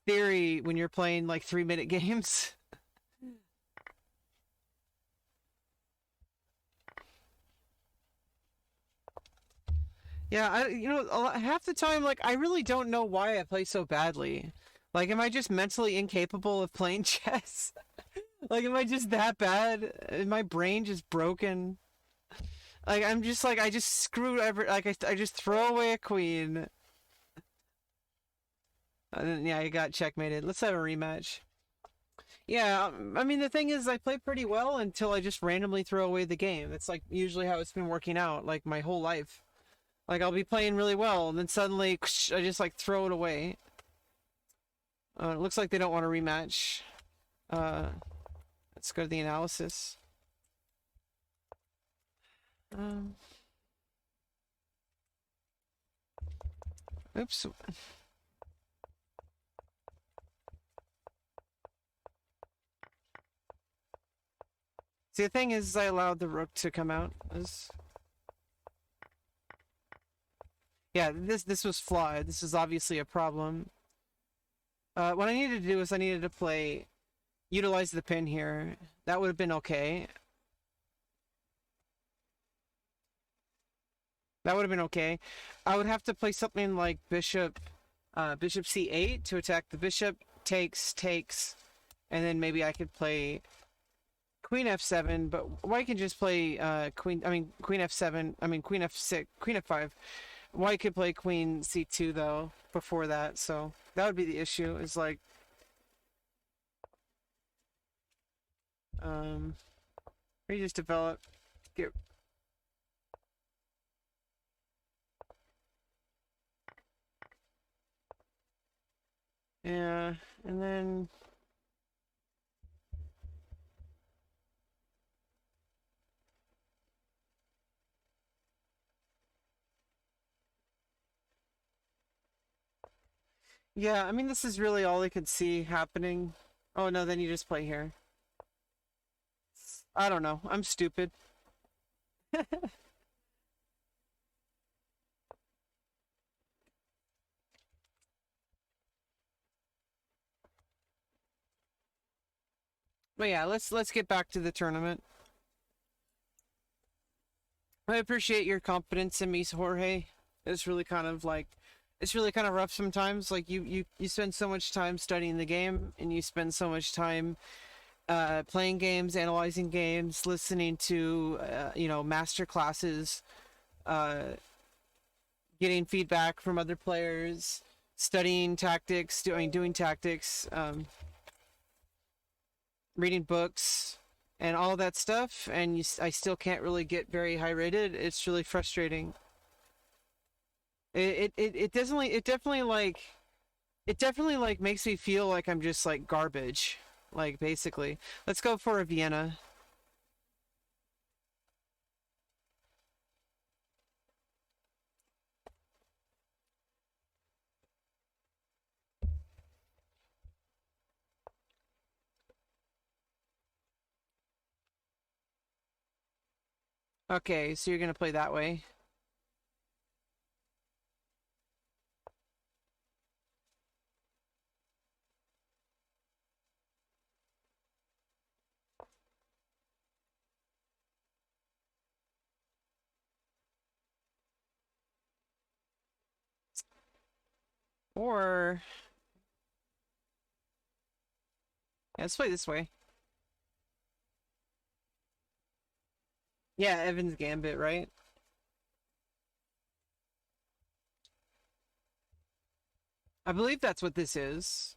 theory when you're playing like 3-minute games. Yeah, half the time, like, I really don't know why I play so badly. Like, am I just mentally incapable of playing chess? Like, am I just that bad? Is my brain just broken? Like, I'm just like, I just screw I just throw away a queen. And then, yeah, I got checkmated. Let's have a rematch. Yeah, I mean, the thing is, I play pretty well until I just randomly throw away the game. It's like usually how it's been working out, like, my whole life. Like, I'll be playing really well, and then suddenly, I just, like, throw it away. It looks like they don't want a rematch. Let's go to the analysis. Oops. See, the thing is, I allowed the rook to come out. Yeah, this was flawed. This is obviously a problem. What I needed to do is I needed to utilize the pin here. That would have been okay. That would have been okay. I would have to play something like bishop c8 to attack the bishop, takes, and then maybe I could play queen f7, but White can just play queen f7, queen f6, queen f5. White could play queen c2 though before that, so that would be the issue. Is like we just develop get yeah, and then yeah, I mean, this is really all I could see happening. Oh no, then you just play here. I don't know. I'm stupid. But yeah, let's get back to the tournament. I appreciate your confidence in me, Jorge. It's really kind of like it's really kind of rough sometimes. Like you spend so much time studying the game, and you spend so much time playing games, analyzing games, listening to master classes, uh, getting feedback from other players, studying tactics, doing tactics, reading books, and all that stuff. And I still can't really get very high rated. It's really frustrating. It definitely like makes me feel like I'm just like garbage. Like basically, let's go for a Vienna. Okay, so you're gonna play that way. Or yeah, let's play this way. Yeah, Evan's Gambit, right? I believe that's what this is.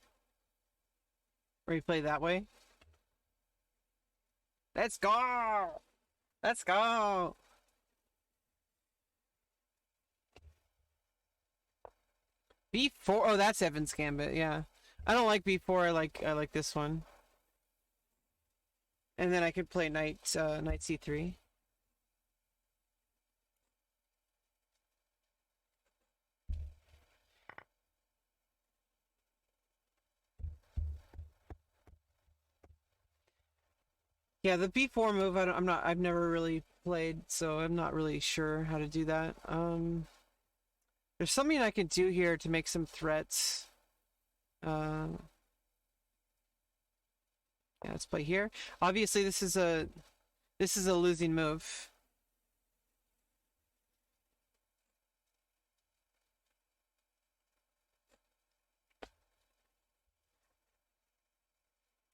Where you play that way. Let's go! Let's go! B4. Oh, that's Evan's Gambit. Yeah, I don't like B4. I like this one. And then I could play knight C3. Yeah, the B4 move. I've never really played, so I'm not really sure how to do that. There's something I can do here to make some threats. Yeah, let's play here. Obviously, this is a losing move.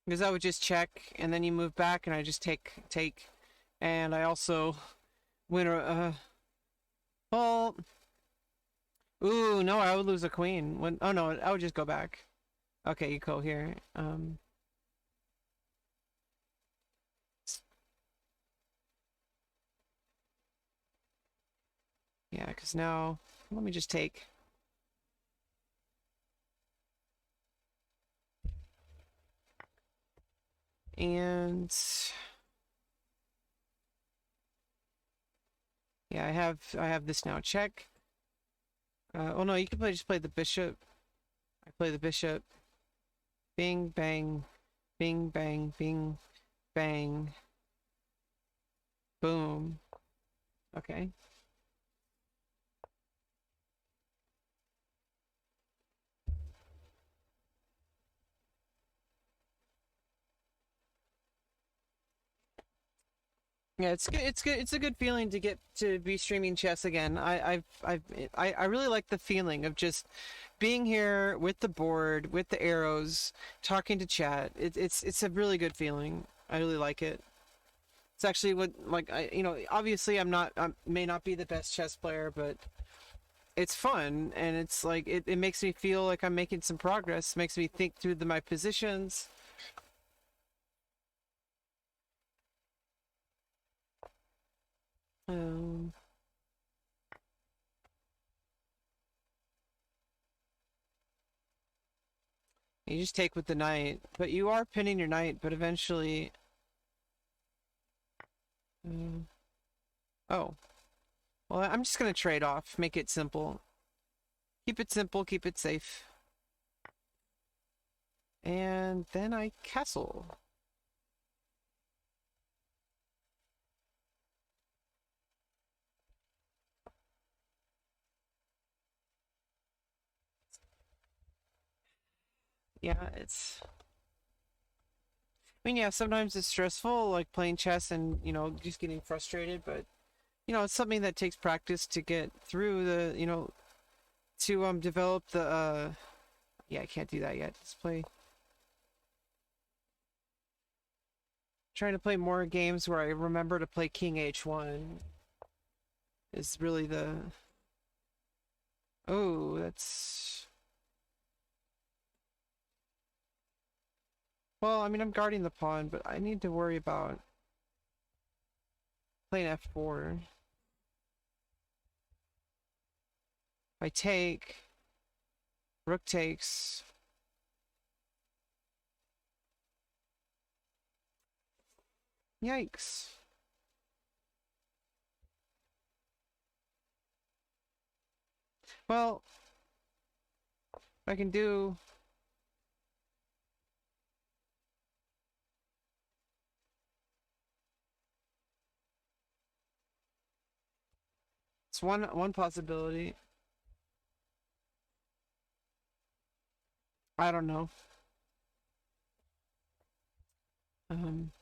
Because I would just check, and then you move back, and I just take, and I also win well, ooh, no, I would lose a queen. Oh no, I would just go back. Okay, you go here. Yeah, because now let me just take. And yeah, I have this now. Check. Oh no, you can just play the bishop. I play the bishop. Bing bang, bing bang, bing bang, boom. Okay. Yeah, it's good. It's good. It's a good feeling to get to be streaming chess again. I really like the feeling of just being here with the board, with the arrows, talking to chat. It's a really good feeling. I really like it. It's actually what like obviously I may not be the best chess player, but it's fun, and it's like it makes me feel like I'm making some progress. Makes me think through my positions. Um, you just take with the knight, but you are pinning your knight, but eventually. Oh. Well, I'm just gonna trade off, make it simple. Keep it simple, keep it safe. And then I castle. Yeah, it's... I mean, yeah, sometimes it's stressful, like playing chess and, just getting frustrated, but, it's something that takes practice to get through the, to develop the yeah, I can't do that yet. Let's play. Trying to play more games where I remember to play King H1 is really the. Oh, that's. Well, I mean, I'm guarding the pawn, but I need to worry about playing F4. If I take, rook takes. Yikes. Well, I can do. It's one possibility. I don't know.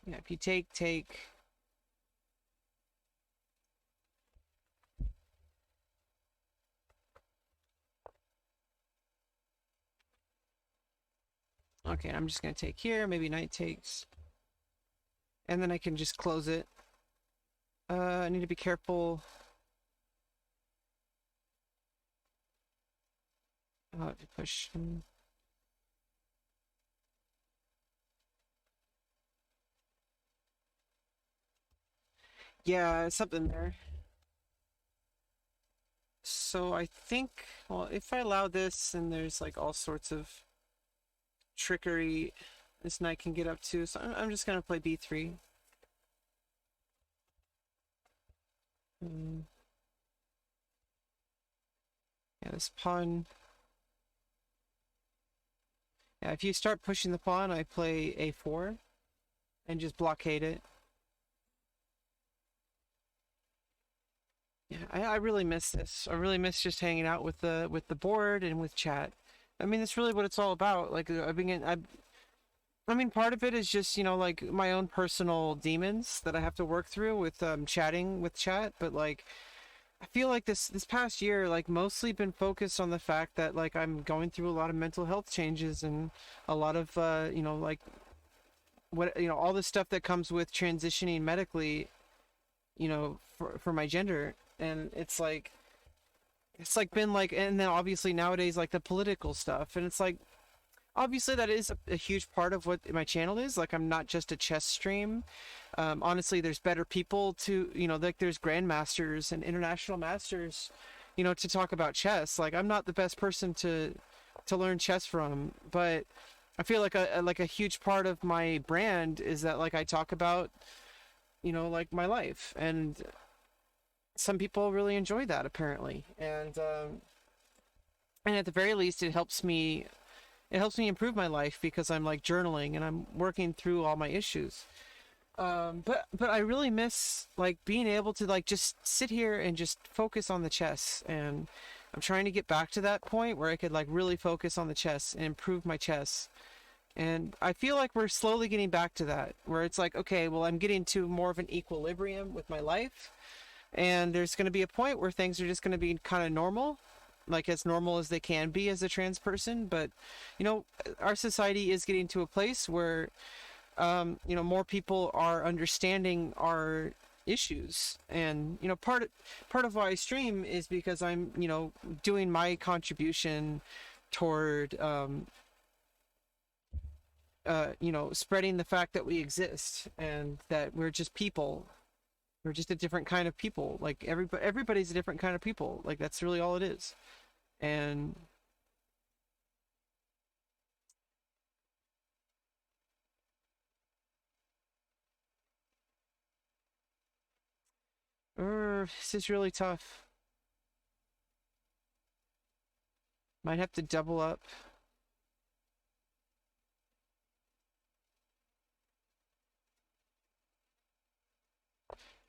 Yeah, if you take. Okay, I'm just gonna take here, maybe knight takes. And then I can just close it. I need to be careful. I'll have to push. Yeah, something there. So I think, well, if I allow this, and there's like all sorts of trickery this knight can get up to, so I'm just gonna play b3. Yeah, this pawn. Yeah, if you start pushing the pawn, I play a4 and just blockade it. Yeah, I really miss this. I really miss just hanging out with the board and with chat. I mean, that's really what it's all about. Like I mean, part of it is just, you know, like my own personal demons that I have to work through with chatting with chat, but like I feel like this past year like mostly been focused on the fact that like I'm going through a lot of mental health changes and a lot of you know, like what, you know, all the stuff that comes with transitioning medically, you know, for my gender. And it's like been like, and then obviously nowadays like the political stuff, and it's like obviously that is a huge part of what my channel is. Like I'm not just a chess stream. Honestly, there's better people to, you know, like there's grandmasters and international masters, you know, to talk about chess. Like I'm not the best person to learn chess from, but I feel like a huge part of my brand is that like I talk about, you know, like my life, and some people really enjoy that apparently. And at the very least it helps me improve my life because I'm like journaling and I'm working through all my issues. But I really miss like being able to like just sit here and just focus on the chess, and I'm trying to get back to that point where I could like really focus on the chess and improve my chess. And I feel like we're slowly getting back to that, where it's like, okay, well, I'm getting to more of an equilibrium with my life, and there's going to be a point where things are just going to be kind of normal, like as normal as they can be as a trans person. But you know, our society is getting to a place where you know, more people are understanding our issues, and you know, part of why I stream is because I'm, you know, doing my contribution toward you know, spreading the fact that we exist and that we're just people. We're just a different kind of people. Like everybody's a different kind of people. Like that's really all it is. And this is really tough. Might have to double up.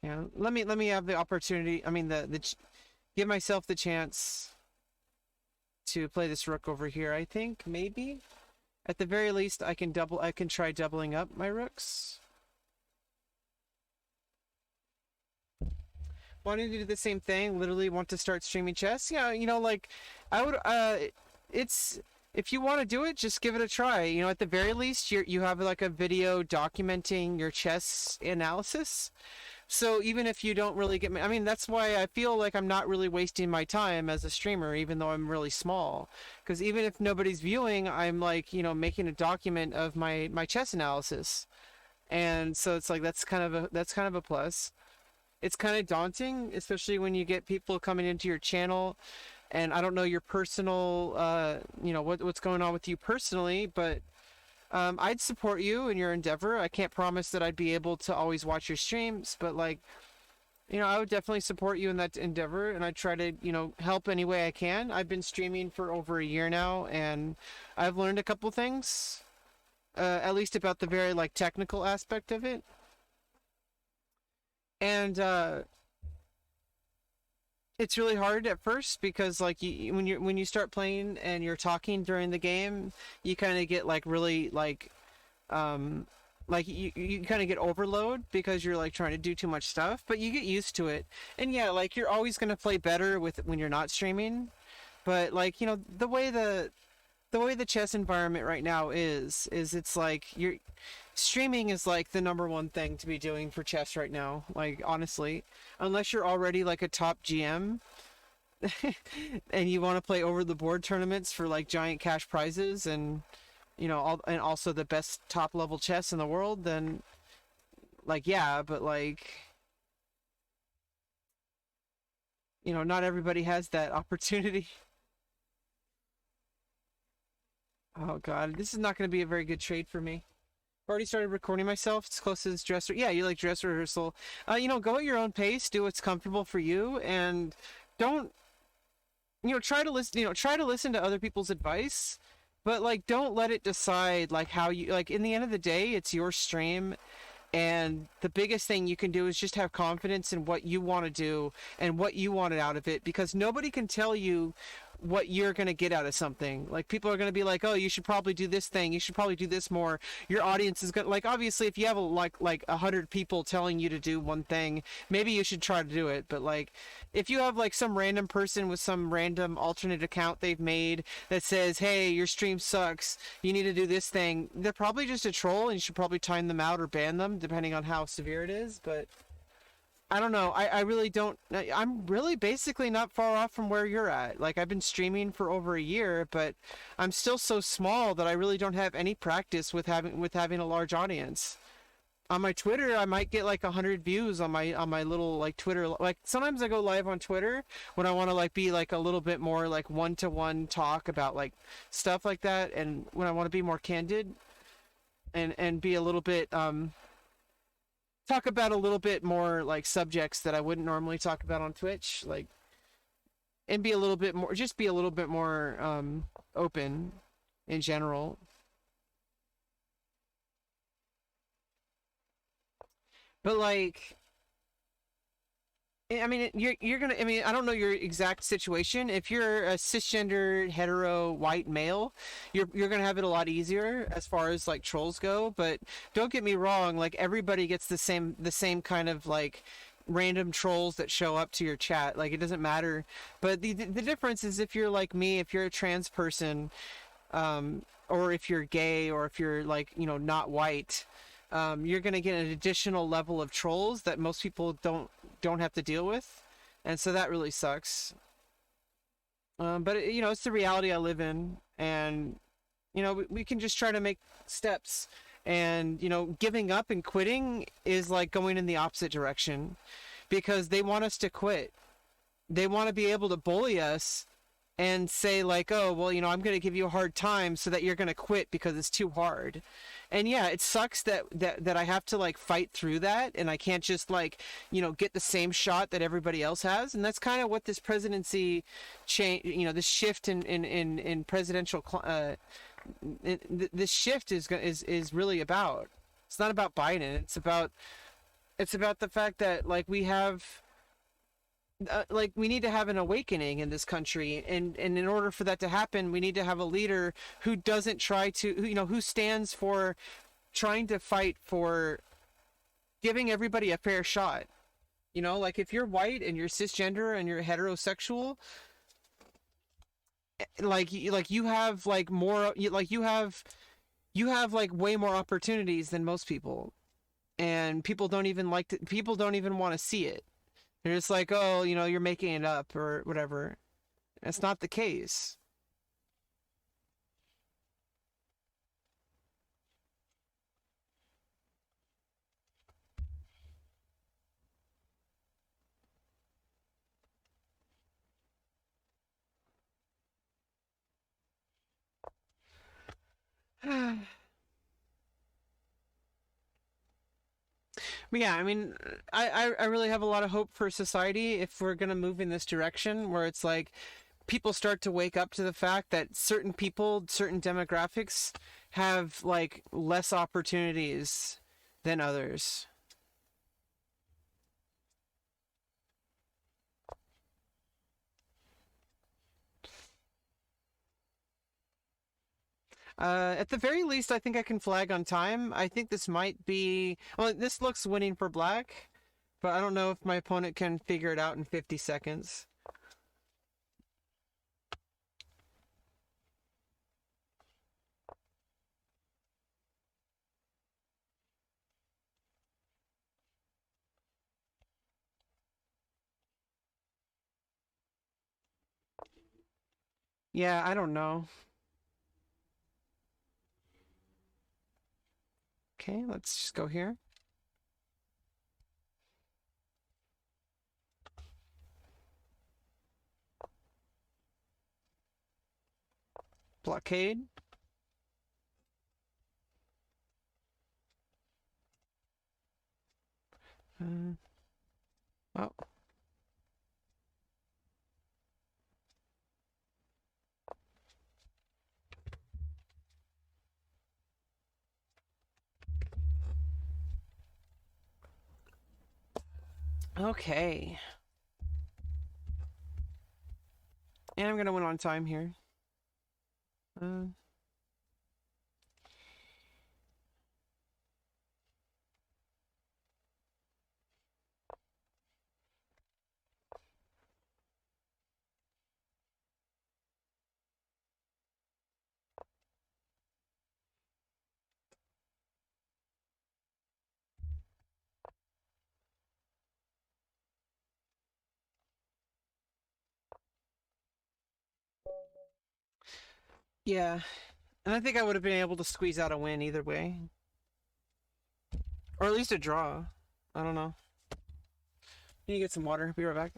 Yeah, let me have the opportunity. I mean, give myself the chance to play this rook over here. I think maybe at the very least I can try doubling up my rooks. wanting to do the same thing, literally want to start streaming chess, yeah, like I would, it's, if you want to do it, just give it a try. At the very least, you have like a video documenting your chess analysis. So even if you don't really get, I mean, that's why I feel like I'm not really wasting my time as a streamer, even though I'm really small. Because even if nobody's viewing, I'm like, making a document of my chess analysis. And so it's like that's kind of a plus. It's kind of daunting, especially when you get people coming into your channel, and I don't know your personal, what's going on with you personally, but I'd support you in your endeavor. I can't promise that I'd be able to always watch your streams, but like, I would definitely support you in that endeavor, and I try to, help any way I can. I've been streaming for over a year now, and I've learned a couple things, at least about the very like technical aspect of it. And it's really hard at first because like when you start playing and you're talking during the game, you kind of get like really like you kind of get overload because you're like trying to do too much stuff, but you get used to it. And yeah, like you're always going to play better with when you're not streaming. But like, the way the chess environment right now is it's like you're streaming is like the number one thing to be doing for chess right now, like honestly, unless you're already like a top GM and you want to play over the board tournaments for like giant cash prizes and and also the best top level chess in the world, then like yeah, but like not everybody has that opportunity. Oh god, this is not going to be a very good trade for me. Already started recording myself. It's close to this dress. Yeah, you like dress rehearsal. Go at your own pace. Do what's comfortable for you, and don't. Try to listen. Try to listen to other people's advice, but like, don't let it decide like how you like. In the end of the day, it's your stream, and the biggest thing you can do is just have confidence in what you want to do and what you wanted out of it, because nobody can tell you what you're going to get out of something. Like people are going to be like, oh, you should probably do this thing, you should probably do this more. Your audience is going to like, obviously if you have like 100 people telling you to do one thing, maybe you should try to do it. But like if you have like some random person with some random alternate account they've made that says, hey, your stream sucks, you need to do this thing, they're probably just a troll, and you should probably time them out or ban them depending on how severe it is. But I don't know. I really don't. I'm really basically not far off from where you're at. Like, I've been streaming for over a year, but I'm still so small that I really don't have any practice with having a large audience. On my Twitter, I might get like 100 views on my little like Twitter. Like sometimes I go live on Twitter when I want to like be like a little bit more like one-to-one talk about like stuff like that, and when I want to be more candid and be a little bit talk about a little bit more like subjects that I wouldn't normally talk about on Twitch, like, and be a little bit more, just be a little bit more open in general. But like, I mean, you're gonna. I mean, I don't know your exact situation. If you're a cisgender hetero white male, you're gonna have it a lot easier as far as like trolls go. But don't get me wrong. Like everybody gets the same kind of like random trolls that show up to your chat. Like it doesn't matter. But the difference is if you're like me, if you're a trans person, or if you're gay, or if you're like not white. You're gonna get an additional level of trolls that most people don't have to deal with, and so that really sucks. But it's the reality I live in, and we can just try to make steps. And giving up and quitting is like going in the opposite direction, because they want us to quit. They want to be able to bully us and say like, oh well, I'm going to give you a hard time so that you're going to quit because it's too hard. And yeah, it sucks that I have to like fight through that, and I can't just like get the same shot that everybody else has. And that's kind of what this presidency change, this shift in presidential this shift is really about. It's not about Biden. It's about the fact that like we have like we need to have an awakening in this country, and in order for that to happen, we need to have a leader who doesn't try to who stands for trying to fight for giving everybody a fair shot. You know, like if you're white and you're cisgender and you're heterosexual, like you have like more like you have like way more opportunities than most people, and people don't even want to see it. They're just like, oh, you know, you're making it up or whatever. That's not the case. But yeah, I mean, I really have a lot of hope for society if we're gonna move in this direction where it's like people start to wake up to the fact that certain people, certain demographics have like less opportunities than others. At the very least, I think I can flag on time. I think this might be. Well, this looks winning for black, but I don't know if my opponent can figure it out in 50 seconds. Yeah, I don't know. Okay, let's just go here. Blockade. Oh, okay. And I'm gonna win on time here. Uh, yeah, and I think I would have been able to squeeze out a win either way, or at least a draw. I don't know. Need to get some water. Be right back.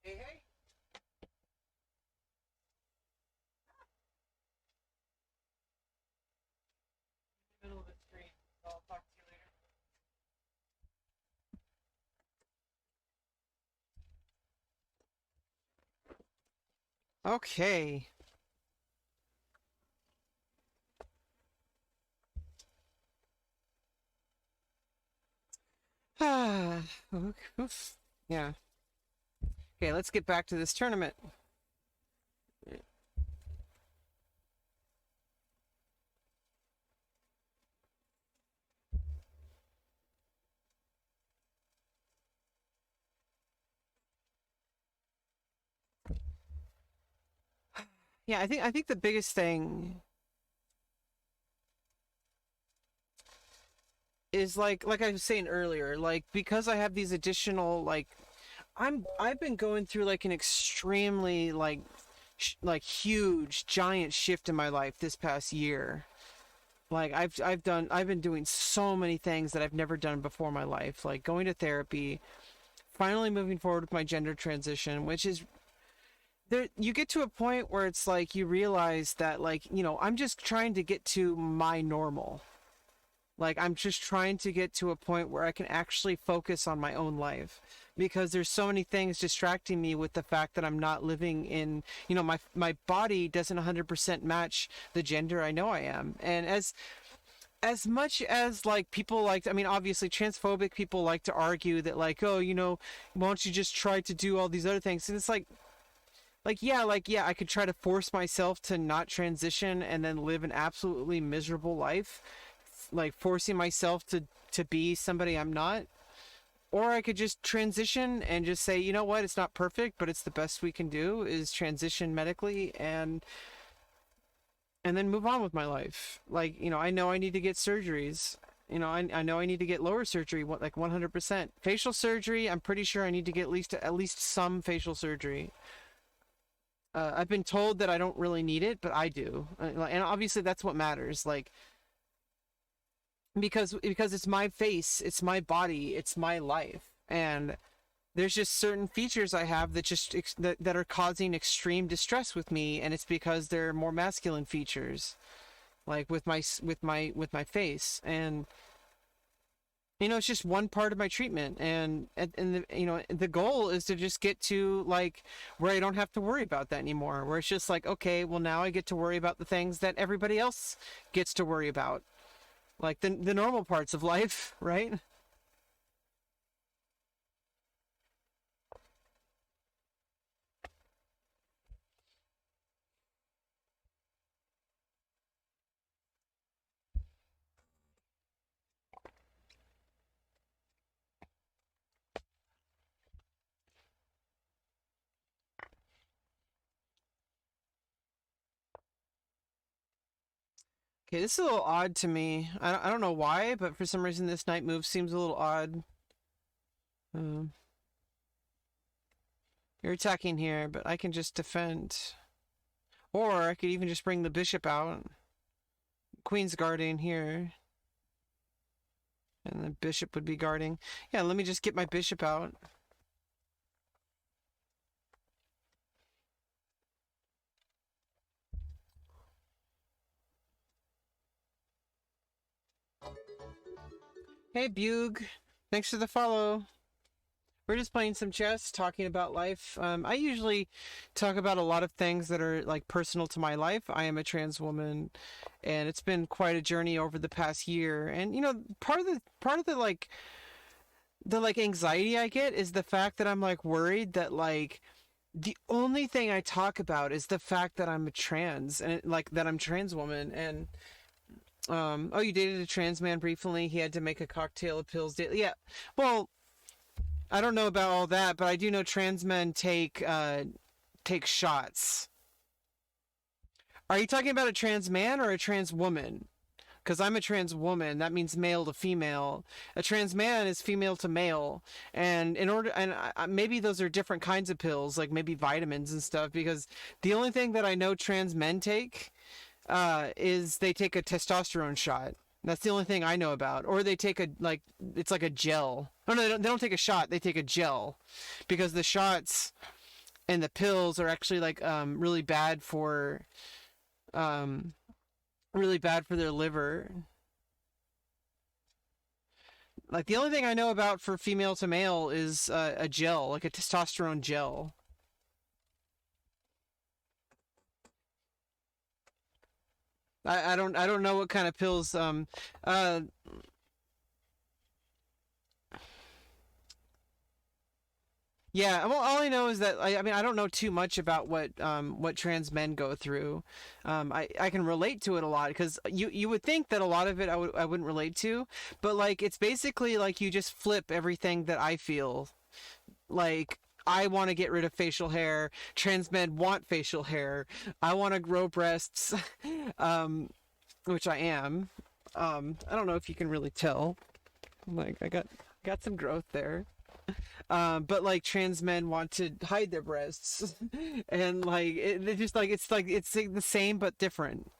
Hey, hey. Middle of the stream. I'll talk to you later. Okay. Ah, oof. Yeah. Okay, let's get back to this tournament. Yeah, I think the biggest thing is like I was saying earlier, like because I have these additional like I've been going through like an extremely like huge giant shift in my life this past year. Like I've been doing so many things that I've never done before in my life, like going to therapy, finally moving forward with my gender transition, which is there you get to a point where it's like you realize that like, you know, I'm just trying to get to my normal. Like I'm just trying to get to a point where I can actually focus on my own life because there's so many things distracting me with the fact that I'm not living in, you know, my body doesn't 100% match the gender I know I am. And as much as like people like, I mean, obviously transphobic people like to argue that like, oh, you know, why don't you just try to do all these other things? And it's like yeah, I could try to force myself to not transition and then live an absolutely miserable life like forcing myself to be somebody I'm not, or I could just transition and just say, you know what, it's not perfect, but it's the best we can do is transition medically and then move on with my life. Like, you know, I know I need to get surgeries. You know, I know I need to get lower surgery, what, like 100%. Facial surgery, I'm pretty sure I need to get at least some facial surgery. I've been told that I don't really need it, but I do. And obviously that's what matters. Like, because it's my face, it's my body, it's my life. And there's just certain features I have that that are causing extreme distress with me, and it's because they're more masculine features, like with my face. And you know, it's just one part of my treatment, and the, you know, the goal is to just get to like where I don't have to worry about that anymore, where it's just like, okay, well, now I get to worry about the things that everybody else gets to worry about, like the normal parts of life, right? Okay, this is a little odd to me. I don't know why, but for some reason this night move seems a little odd. Um, you're attacking here, but I can just defend. Or I could even just bring the bishop out. Queen's guarding here. And the bishop would be guarding. Yeah, let me just get my bishop out. Hey, Bug. Thanks for the follow. We're just playing some chess, talking about life. I usually talk about a lot of things that are like personal to my life. I am a trans woman, and it's been quite a journey over the past year. And you know, part of the like anxiety I get is the fact that I'm like worried that like the only thing I talk about is the fact that I'm a trans and like that I'm trans woman. And oh, you dated a trans man briefly. He had to make a cocktail of pills daily. Yeah, well, I don't know about all that, but I do know trans men take shots. Are you talking about a trans man or a trans woman? Because I'm a trans woman, that means male to female. A trans man is female to male, and in order, and maybe those are different kinds of pills, like maybe vitamins and stuff. Because the only thing that I know trans men take is they take a testosterone shot. That's the only thing I know about. Or they take a like it's like a gel. Oh no, they don't take a shot. They take a gel, because the shots and the pills are actually like um really bad for their liver. Like the only thing I know about for female to male is a gel, like a testosterone gel. I don't know what kind of pills. Uh Yeah, well, all I know is that I mean I don't know too much about what trans men go through. I can relate to it a lot because you would think that a lot of it I wouldn't relate to, but like it's basically like you just flip everything that I feel. Like I want to get rid of facial hair. Trans men want facial hair. I want to grow breasts, which I am. I don't know if you can really tell. Like I got some growth there. But like trans men want to hide their breasts, and like it just like it's the same but different.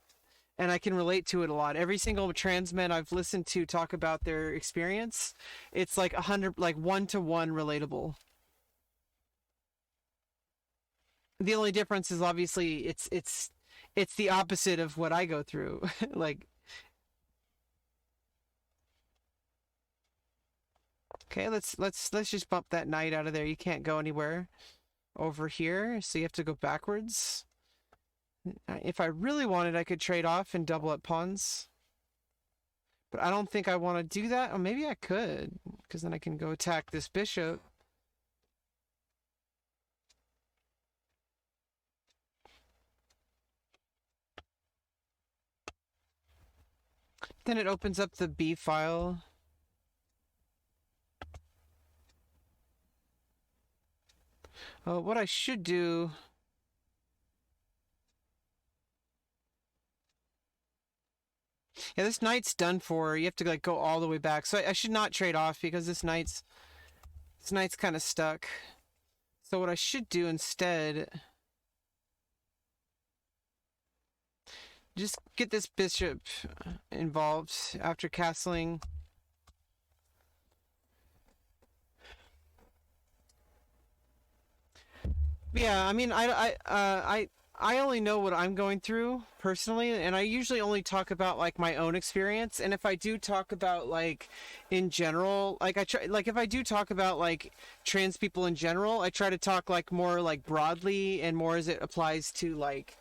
And I can relate to it a lot. Every single trans man I've listened to talk about their experience, it's like 100, like 1-to-1 relatable. The only difference is obviously it's the opposite of what I go through. Like, okay, let's just bump that knight out of there. You can't go anywhere over here, so you have to go backwards. If I really wanted, I could trade off and double up pawns. But I don't think I want to do that. Or maybe I could, because then I can go attack this bishop. Then it opens up the B file. What I should do... Yeah, this knight's done for. You have to like go all the way back. So I should not trade off because this knight's kind of stuck. So what I should do instead, just get this bishop involved after castling. Yeah, I mean, I only know what I'm going through personally, and I usually only talk about like my own experience. And if I do talk about like in general, like I try, like if I do talk about like trans people in general, I try to talk like more like broadly and more as it applies to like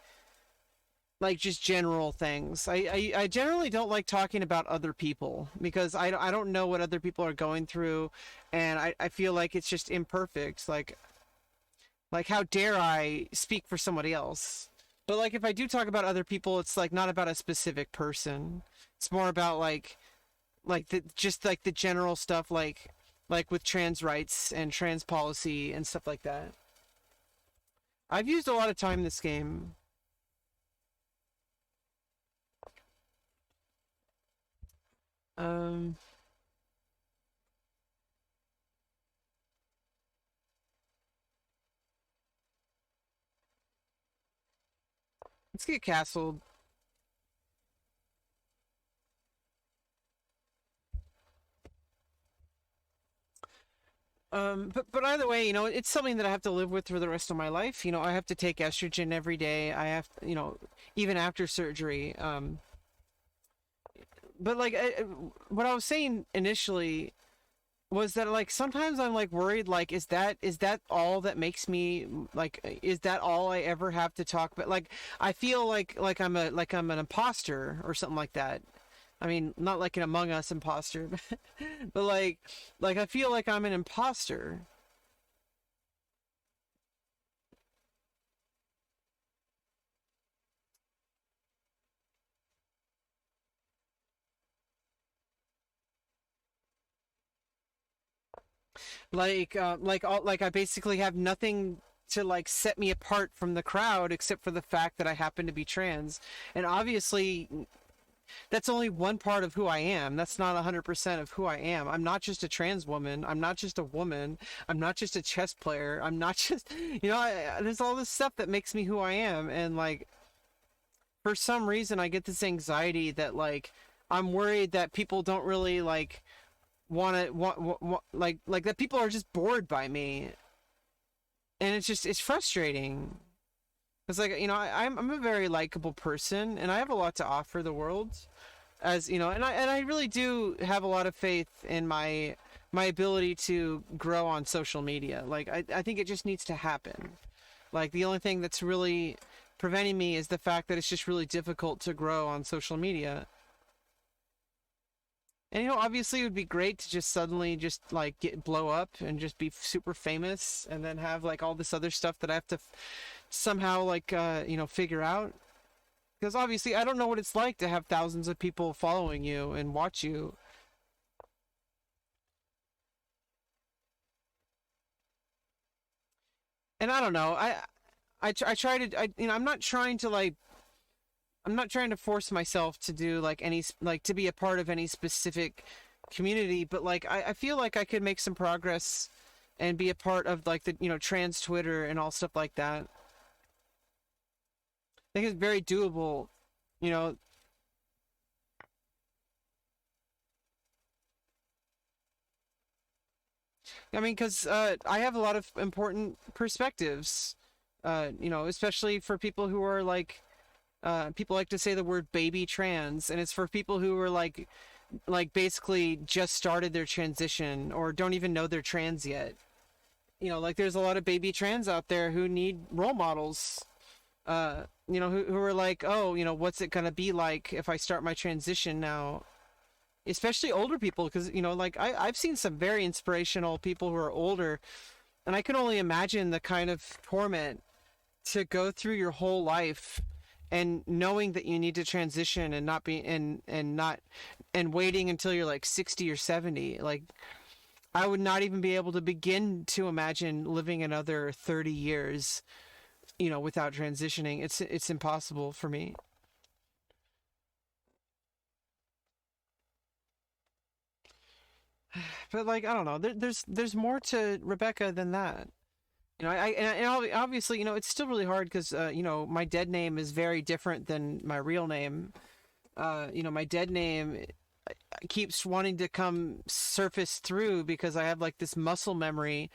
just general things. I generally don't like talking about other people because I don't know what other people are going through, and I feel like it's just imperfect. Like, how dare I speak for somebody else? But, like, if I do talk about other people, it's, like, not about a specific person. It's more about, just, like, the general stuff, like with trans rights and trans policy and stuff like that. I've used a lot of time in this game. Um... Let's get castled. But either way, you know, it's something that I have to live with for the rest of my life. You know, I have to take estrogen every day. I have, you know, even after surgery. But like, what I was saying initially was that like sometimes I'm like worried. Like, is that all that makes me like? Is that all I ever have to talk about? Like, I feel like I'm an imposter or something like that. I mean, not like an Among Us imposter, but like I feel like I'm an imposter. Like I basically have nothing to like set me apart from the crowd except for the fact that I happen to be trans. And obviously that's only one part of who I am. That's not 100% of who I am. I'm not just a trans woman. I'm not just a woman. I'm not just a chess player. I'm not just, you know, there's all this stuff that makes me who I am. And like, for some reason, I get this anxiety that like, I'm worried that people don't really like like that people are just bored by me. And it's frustrating. It's like, you know, I'm a very likable person and I have a lot to offer the world, as you know, and I really do have a lot of faith in my ability to grow on social media. Like I think it just needs to happen. Like the only thing that's really preventing me is the fact that it's just really difficult to grow on social media. And you know, obviously it would be great to just suddenly just like blow up and just be super famous and then have like all this other stuff that I have to somehow like you know, figure out. Because obviously I don't know what it's like to have thousands of people following you and watch you. And I don't know. I try to you know, I'm not trying to force myself to do like any like to be a part of any specific community, but like I feel like I could make some progress and be a part of like the, you know, trans Twitter and all stuff like that. I think it's very doable, you know. I mean, because I have a lot of important perspectives, you know, especially for people who are like, people like to say the word baby trans, and it's for people who are like basically just started their transition or don't even know they're trans yet. You know, like there's a lot of baby trans out there who need role models, you know, who are like, oh, you know, what's it gonna be like if I start my transition now? Especially older people, because you know, like I've seen some very inspirational people who are older, and I can only imagine the kind of torment to go through your whole life and knowing that you need to transition and not be and not and waiting until you're like 60 or 70, like I would not even be able to begin to imagine living another 30 years, you know, without transitioning. It's impossible for me. But like I don't know, there's more to Rebecca than that. You know, obviously, you know, it's still really hard because you know, my dead name is very different than my real name. You know, my dead name keeps wanting to come surface through because I have like this muscle memory,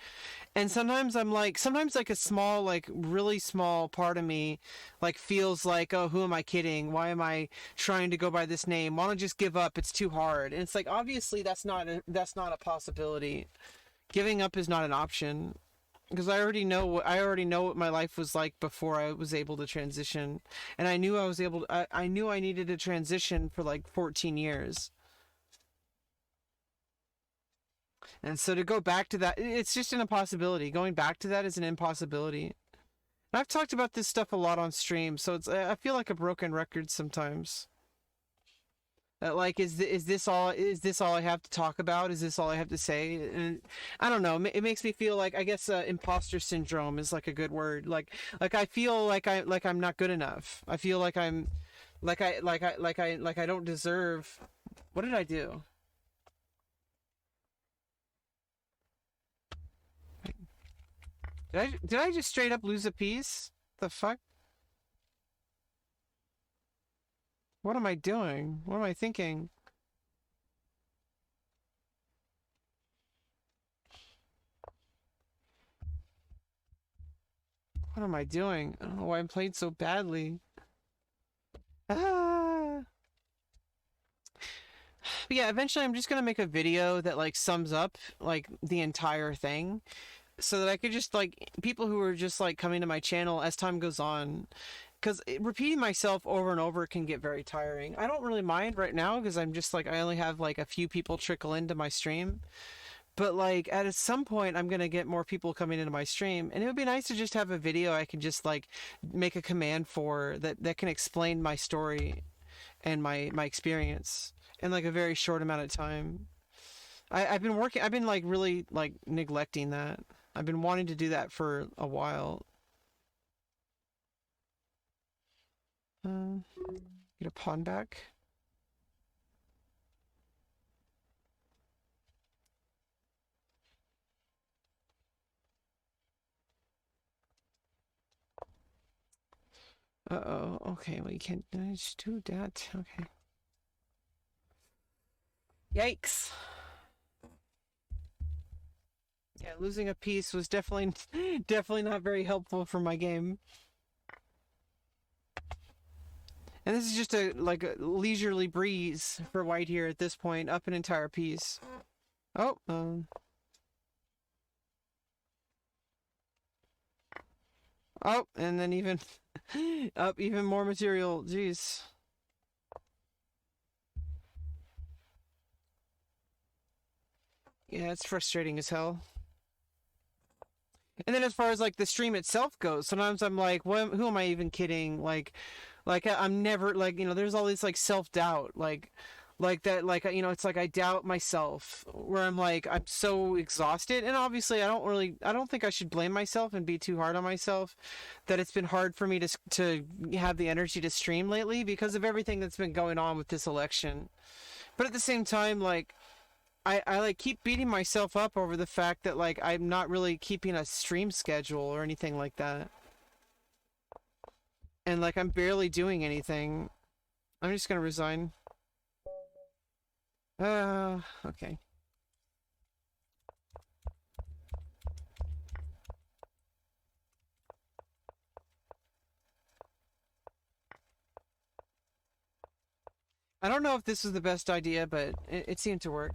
and sometimes like a small, like really small part of me like feels like, oh, who am I kidding? Why am I trying to go by this name? Why don't I just give up? It's too hard. And it's like obviously that's not a possibility. Giving up is not an option because I already know what my life was like before I was able to transition, and I knew I knew I needed to transition for like 14 years. And so to go back to that, it's just an impossibility. Going back to that is an impossibility. And I've talked about this stuff a lot on stream, so I feel like a broken record sometimes. Like, is this all I have to talk about? Is this all I have to say? And I don't know. It makes me feel like, I guess imposter syndrome is like a good word. Like I feel like I'm not good enough. I feel like I'm like I don't deserve. What did I do? Did I just straight up lose a piece? The fuck? What am I doing? What am I thinking? What am I doing? I don't know why I'm playing so badly. Ah. But yeah, eventually I'm just gonna make a video that like sums up like the entire thing, so that I could just like people who are just like coming to my channel as time goes on, because repeating myself over and over can get very tiring. I don't really mind right now because I'm just like I only have like a few people trickle into my stream, but like at some point I'm gonna get more people coming into my stream, and it would be nice to just have a video I can just like make a command for that can explain my story and my experience in like a very short amount of time. I've been like really like neglecting that. I've been wanting to do that for a while. Get a pawn back. Uh-oh. Okay, well you can't just do that. Okay. Yikes. Yeah, losing a piece was definitely definitely not very helpful for my game. And this is just a like a leisurely breeze for white here at this point, up an entire piece. Oh, oh, and then even up even more material. Jeez. Yeah, it's frustrating as hell. And then as far as like the stream itself goes, sometimes I'm like, what, who am I even kidding? Like I'm never like, you know, there's all this like self-doubt, like that, like, you know, it's like I doubt myself where I'm like, I'm so exhausted. And obviously I don't think I should blame myself and be too hard on myself that it's been hard for me to have the energy to stream lately because of everything that's been going on with this election. But at the same time, like, I like keep beating myself up over the fact that like I'm not really keeping a stream schedule or anything like that. And like I'm barely doing anything. I'm just gonna resign. Okay. I don't know if this was the best idea, but it seemed to work.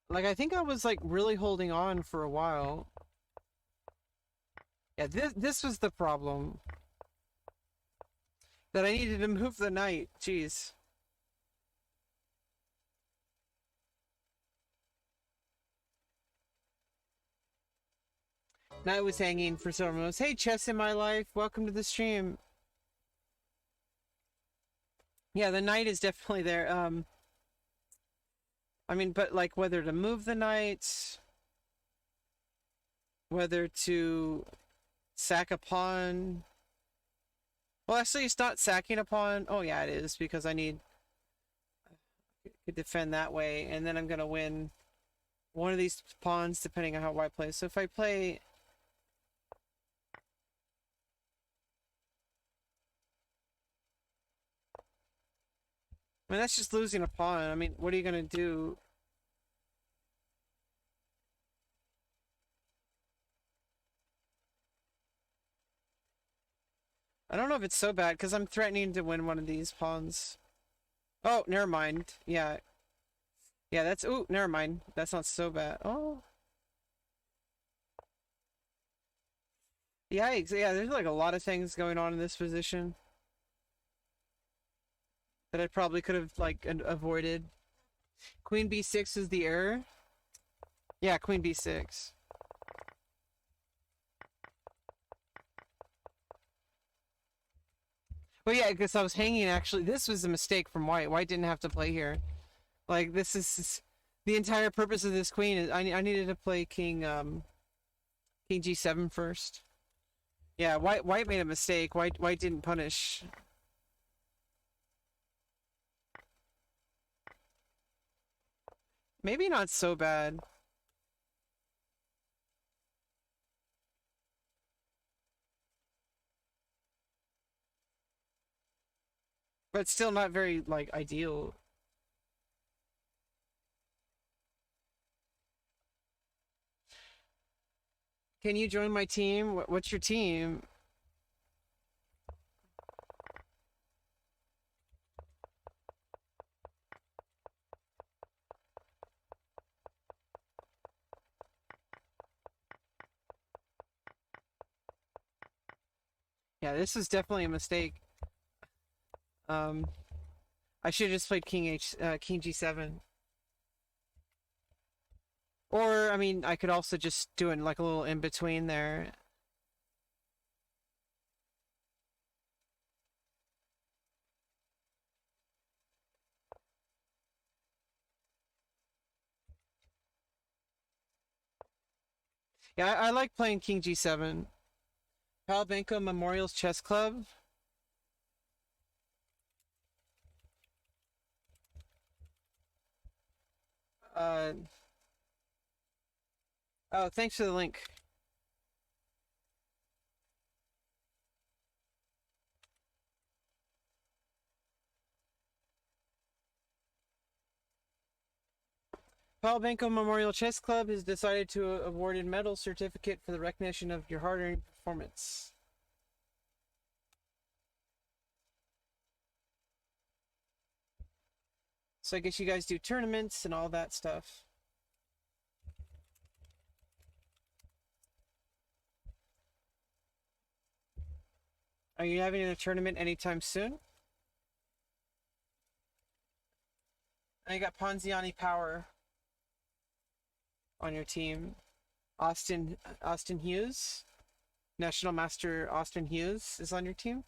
Like, I think I was like really holding on for a while. Yeah, this was the problem. That I needed to move the knight. Jeez. Knight was hanging for several months. Hey, Chess in my life. Welcome to the stream. Yeah, the knight is definitely there. I mean, but like whether to move the knight, whether to sack a pawn. Well, actually, it's not sacking a pawn. Oh, yeah, it is, because I need to defend that way, and then I'm going to win one of these pawns depending on how white plays. So if I play... I mean, that's just losing a pawn. I mean, what are you going to do? I don't know if it's so bad, because I'm threatening to win one of these pawns. Oh, never mind. Yeah. Yeah, that's... Ooh, never mind. That's not so bad. Oh. Yikes. Yeah, there's like a lot of things going on in this position that I probably could have, like, avoided. Queen b6 is the error? Yeah, queen b6. Well, yeah, because I was hanging, actually. This was a mistake from white. White didn't have to play here. Like, this is... The entire purpose of this queen is... I needed to play king g7 first. Yeah, white made a mistake. White didn't punish. Maybe not so bad. But still not very, like, ideal. Can you join my team? What's your team? Yeah, this was definitely a mistake. I should have just played king g7. Or, I mean, I could also just do it like a little in between there. Yeah, I like playing king g7. Palabenko Memorials Chess Club. Oh, thanks for the link. Palabenko Memorial Chess Club has decided to award a medal certificate for the recognition of your hard-earned performance. So I guess you guys do tournaments and all that stuff. Are you having a tournament anytime soon? And you got Ponziani Power on your team. Austin Hughes, National Master Austin Hughes is on your team.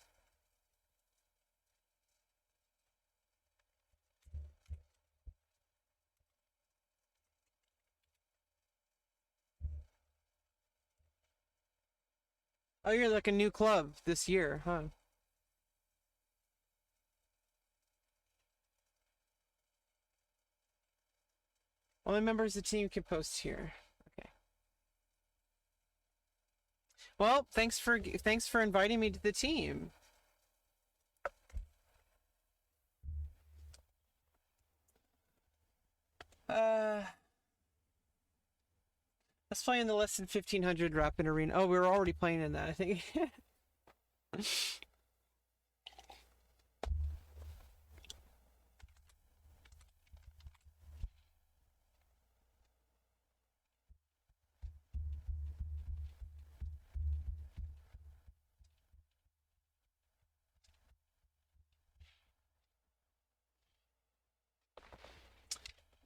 Oh, you're like a new club this year, huh? Only members of the team can post here. Okay. Well, thanks for inviting me to the team. Let's play in the less than 1500 Rapid Arena. Oh, we were already playing in that, I think.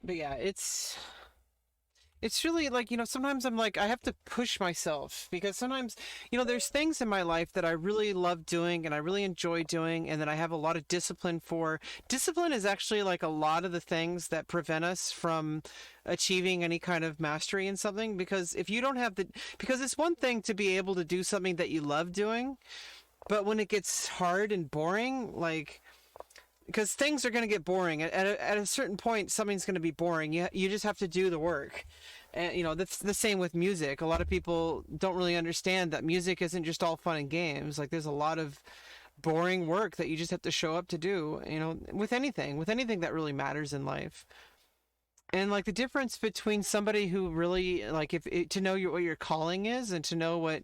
But yeah, it's really like, sometimes I'm like, I have to push myself because sometimes, there's things in my life that I really love doing and I really enjoy doing and that I have a lot of discipline for. Discipline is actually like a lot of the things that prevent us from achieving any kind of mastery in something, because if you don't have because it's one thing to be able to do something that you love doing, but when it gets hard and boring, like, because things are going to get boring at a certain point, something's going to be boring. You just have to do the work. And that's the same with music. A lot of people don't really understand that music isn't just all fun and games. Like, there's a lot of boring work that you just have to show up to do, with anything that really matters in life. And like the difference between somebody who really, like, if to know what your calling is, and to know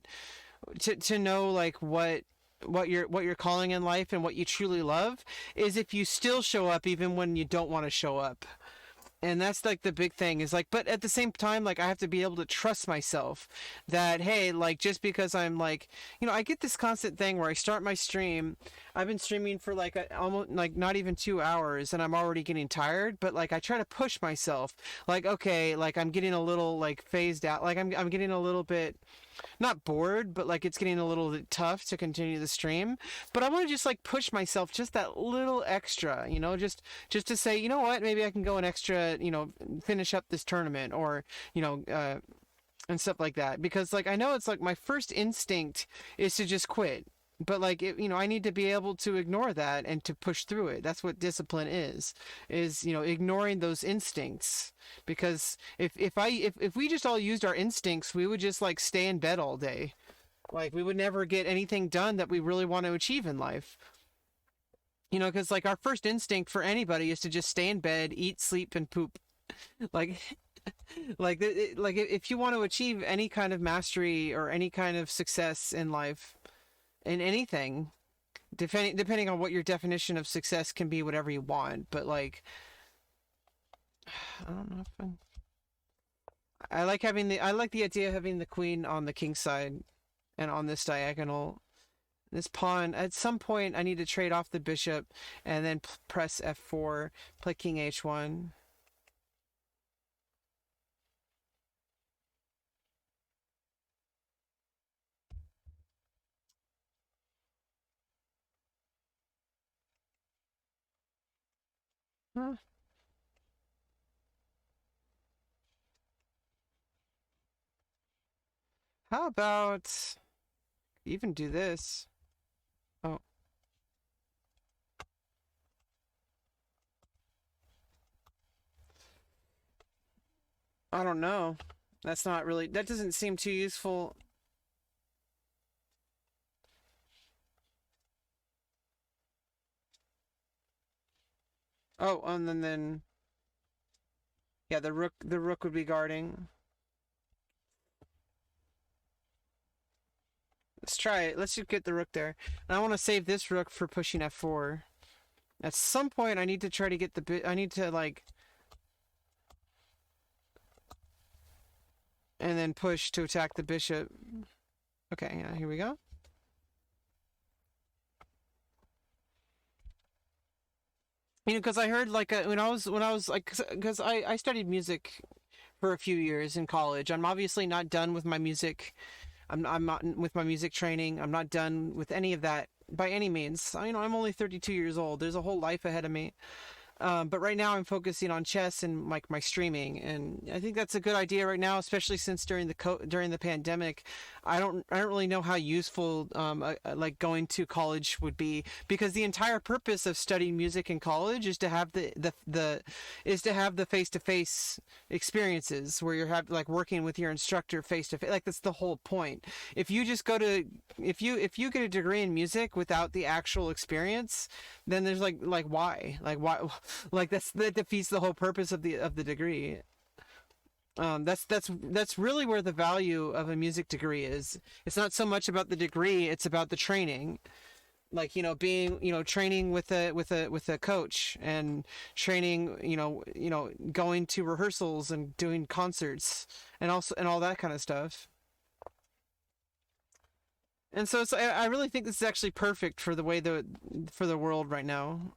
to know like what you're calling in life and what you truly love, is if you still show up even when you don't want to show up. And that's like the big thing, is like, but at the same time, like, I have to be able to trust myself that, hey, like, just because I'm like, I get this constant thing where I start my stream. I've been streaming for like almost like not even 2 hours, and I'm already getting tired, but like I try to push myself, like, okay, like I'm getting a little like phased out, like I'm getting a little bit not bored, but like it's getting a little bit tough to continue the stream. But I want to just like push myself just that little extra, just to say, you know what, maybe I can go an extra, finish up this tournament, or and stuff like that. Because like I know it's like my first instinct is to just quit. But like I need to be able to ignore that and to push through it. That's what discipline is ignoring those instincts. Because if we just all used our instincts, we would just like stay in bed all day. Like, we would never get anything done that we really want to achieve in life. Because like our first instinct for anybody is to just stay in bed, eat, sleep, and poop. Like, like if you want to achieve any kind of mastery or any kind of success in life, in anything, depending on what your definition of success can be, whatever you want. But like, I don't know if I like the idea of having the queen on the king side and on this diagonal. This pawn, at some point, I need to trade off the bishop and then press f4, play king h1. Huh. How about even do this? Oh, I don't know. That doesn't seem too useful. Oh, and then yeah, the rook would be guarding. Let's try it. Let's just get the rook there. And I want to save this rook for pushing f4. At some point, I need to try to get I need to like, and then push to attack the bishop. Okay, yeah, here we go. Because I heard like when I was like, because I studied music for a few years in college. I'm obviously not done with my music. I'm not with my music training. I'm not done with any of that by any means. I'm only 32 years old. There's a whole life ahead of me. But right now I'm focusing on chess and like my streaming, and I think that's a good idea right now, especially since during the pandemic, I don't really know how useful like going to college would be, because the entire purpose of studying music in college is to have the face to face experiences where you're like working with your instructor face to face. Like, that's the whole point. If you just go to if you get a degree in music without the actual experience, then there's like why like that defeats the whole purpose of the degree. That's really where the value of a music degree is. It's not so much about the degree, it's about the training. Like, being, training with a coach, and training, going to rehearsals and doing concerts, and all that kind of stuff. And so I really think this is actually perfect for for the world right now.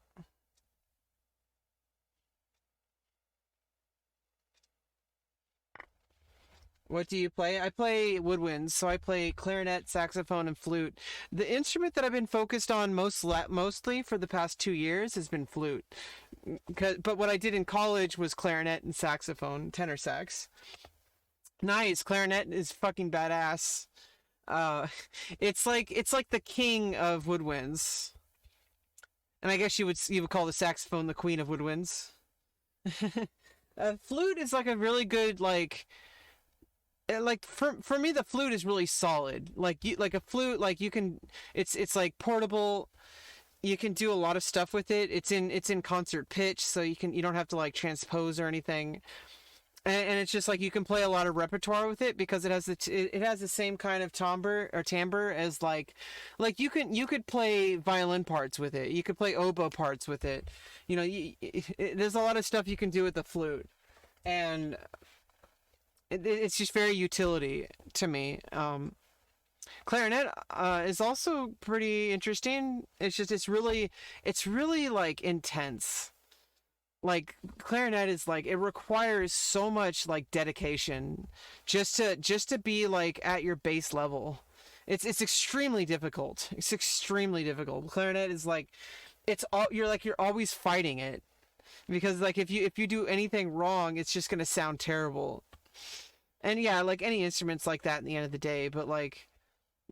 What do you play? I play woodwinds, so I play clarinet, saxophone, and flute. The instrument that I've been focused on mostly for the past 2 years has been flute. But what I did in college was clarinet and saxophone, tenor sax. Nice, clarinet is fucking badass. Uh, it's like the king of woodwinds, and I guess you would call the saxophone the queen of woodwinds. Flute is like a really good like for me the flute is really solid. Like a flute, like you can, it's like portable. You can do a lot of stuff with it. It's in concert pitch, so you don't have to like transpose or anything. And it's just like you can play a lot of repertoire with it because it has the same kind of timbre as like you could play violin parts with it. You could play oboe parts with it. There's a lot of stuff you can do with the flute, and it's just very utility to me. Clarinet is also pretty interesting. It's really like intense. Like clarinet is like it requires so much like dedication just to be like at your base level. It's extremely difficult. It's extremely difficult. Clarinet is like you're always fighting it because like if you do anything wrong, it's just gonna sound terrible. And yeah, like any instruments like that in the end of the day, but like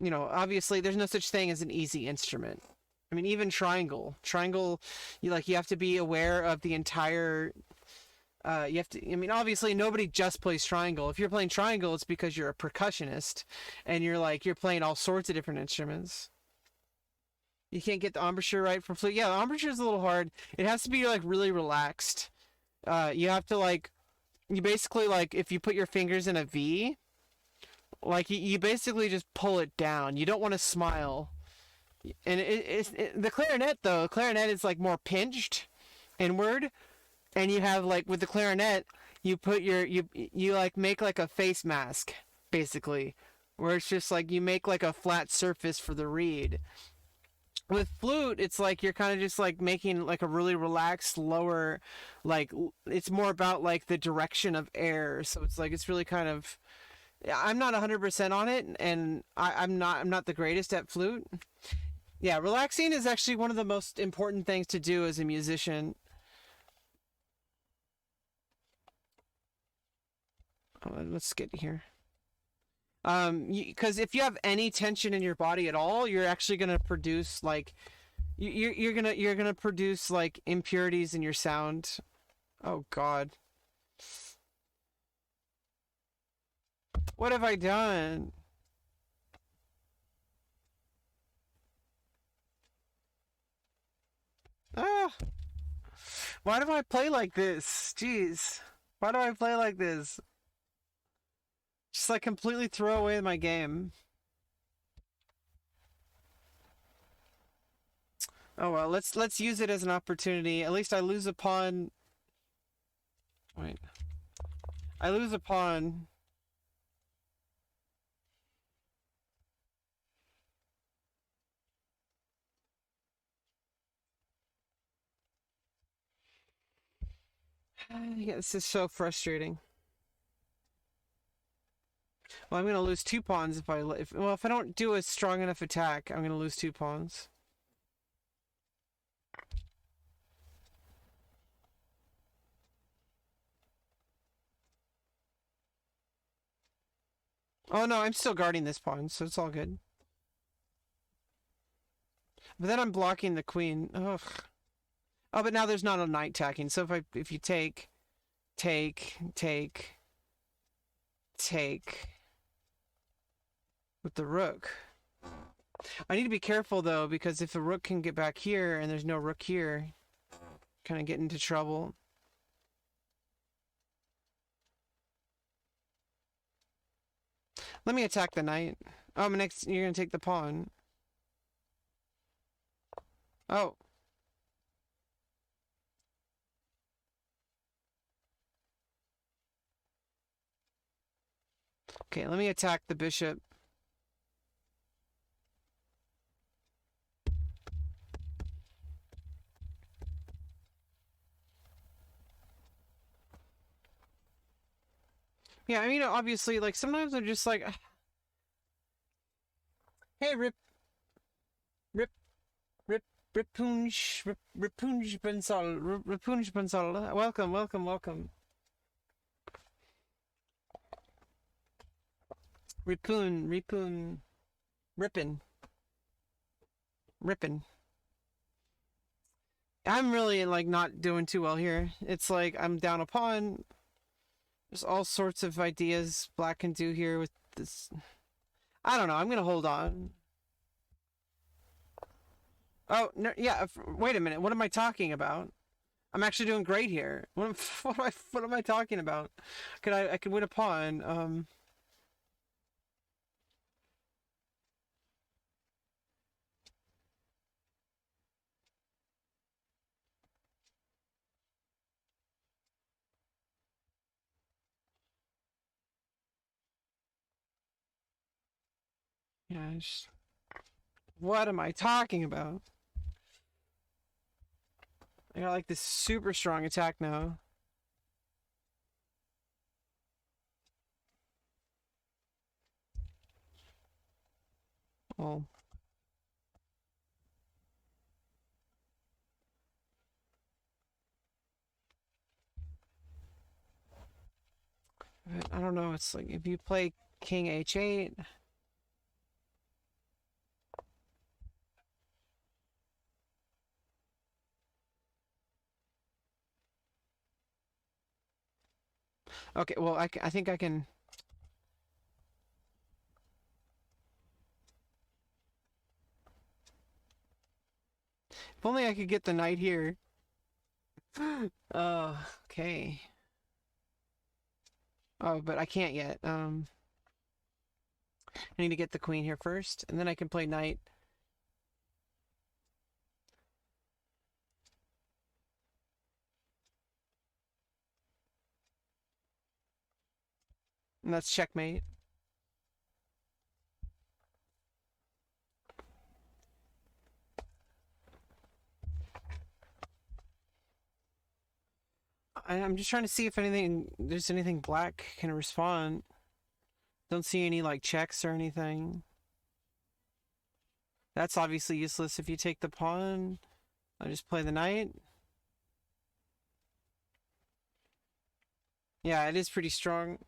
obviously there's no such thing as an easy instrument. I mean, even triangle, you have to be aware of the entire. You have to. I mean, obviously, nobody just plays triangle. If you're playing triangle, it's because you're a percussionist, and you're playing all sorts of different instruments. You can't get the embouchure right for flute. Yeah, the embouchure is a little hard. It has to be like really relaxed. You have to like. You basically like if you put your fingers in a V, like you basically just pull it down. You don't want to smile. And the clarinet is like more pinched inward, and you have like with the clarinet you put you like make like a face mask basically, where it's just like you make like a flat surface for the reed. With flute it's like you're kind of just like making like a really relaxed lower, like it's more about like the direction of air, so it's like it's really kind of. I'm not 100% on it, and I'm not the greatest at flute. Yeah, relaxing is actually one of the most important things to do as a musician. Let's get here. Because if you have any tension in your body at all, you're actually gonna produce like, you're gonna produce like impurities in your sound. Oh God, what have I done? Ah. Why do I play like this? Jeez. Why do I play like this? Just like completely throw away my game. Oh well, let's use it as an opportunity. At least I lose a pawn. Wait. I lose a pawn. Yeah, this is so frustrating. Well, I'm gonna lose two pawns if I don't do a strong enough attack. I'm gonna lose two pawns. Oh no, I'm still guarding this pawn, so it's all good. But then I'm blocking the queen. Ugh. Oh, but now there's not a knight attacking. So if you take with the rook. I need to be careful though, because if the rook can get back here and there's no rook here, kind of get into trouble. Let me attack the knight. Oh, next you're gonna take the pawn. Oh. Okay, let me attack the bishop. Yeah, I mean, obviously, like, sometimes I'm just like, hey, Rip, Rip, Ripunj Bensal, Ripunj Bensal, welcome, welcome, welcome. Rippin, Rippin. I'm really, like, not doing too well here. It's like, I'm down a pawn. There's all sorts of ideas black can do here with this. I don't know, I'm gonna hold on. Oh, no, yeah, wait a minute, what am I talking about? I'm actually doing great here. What am I talking about? I could win a pawn. Yeah, what am I talking about? I got like this super strong attack now. Oh. I don't know, it's like if you play King H8. Okay, well, I think I can. If only I could get the knight here. Okay. Oh, but I can't yet. I need to get the queen here first, and then I can play knight. And that's checkmate. I'm just trying to see if there's anything black can respond. Don't see any like checks or anything. That's obviously useless if you take the pawn. I just play the knight. Yeah, it is pretty strong.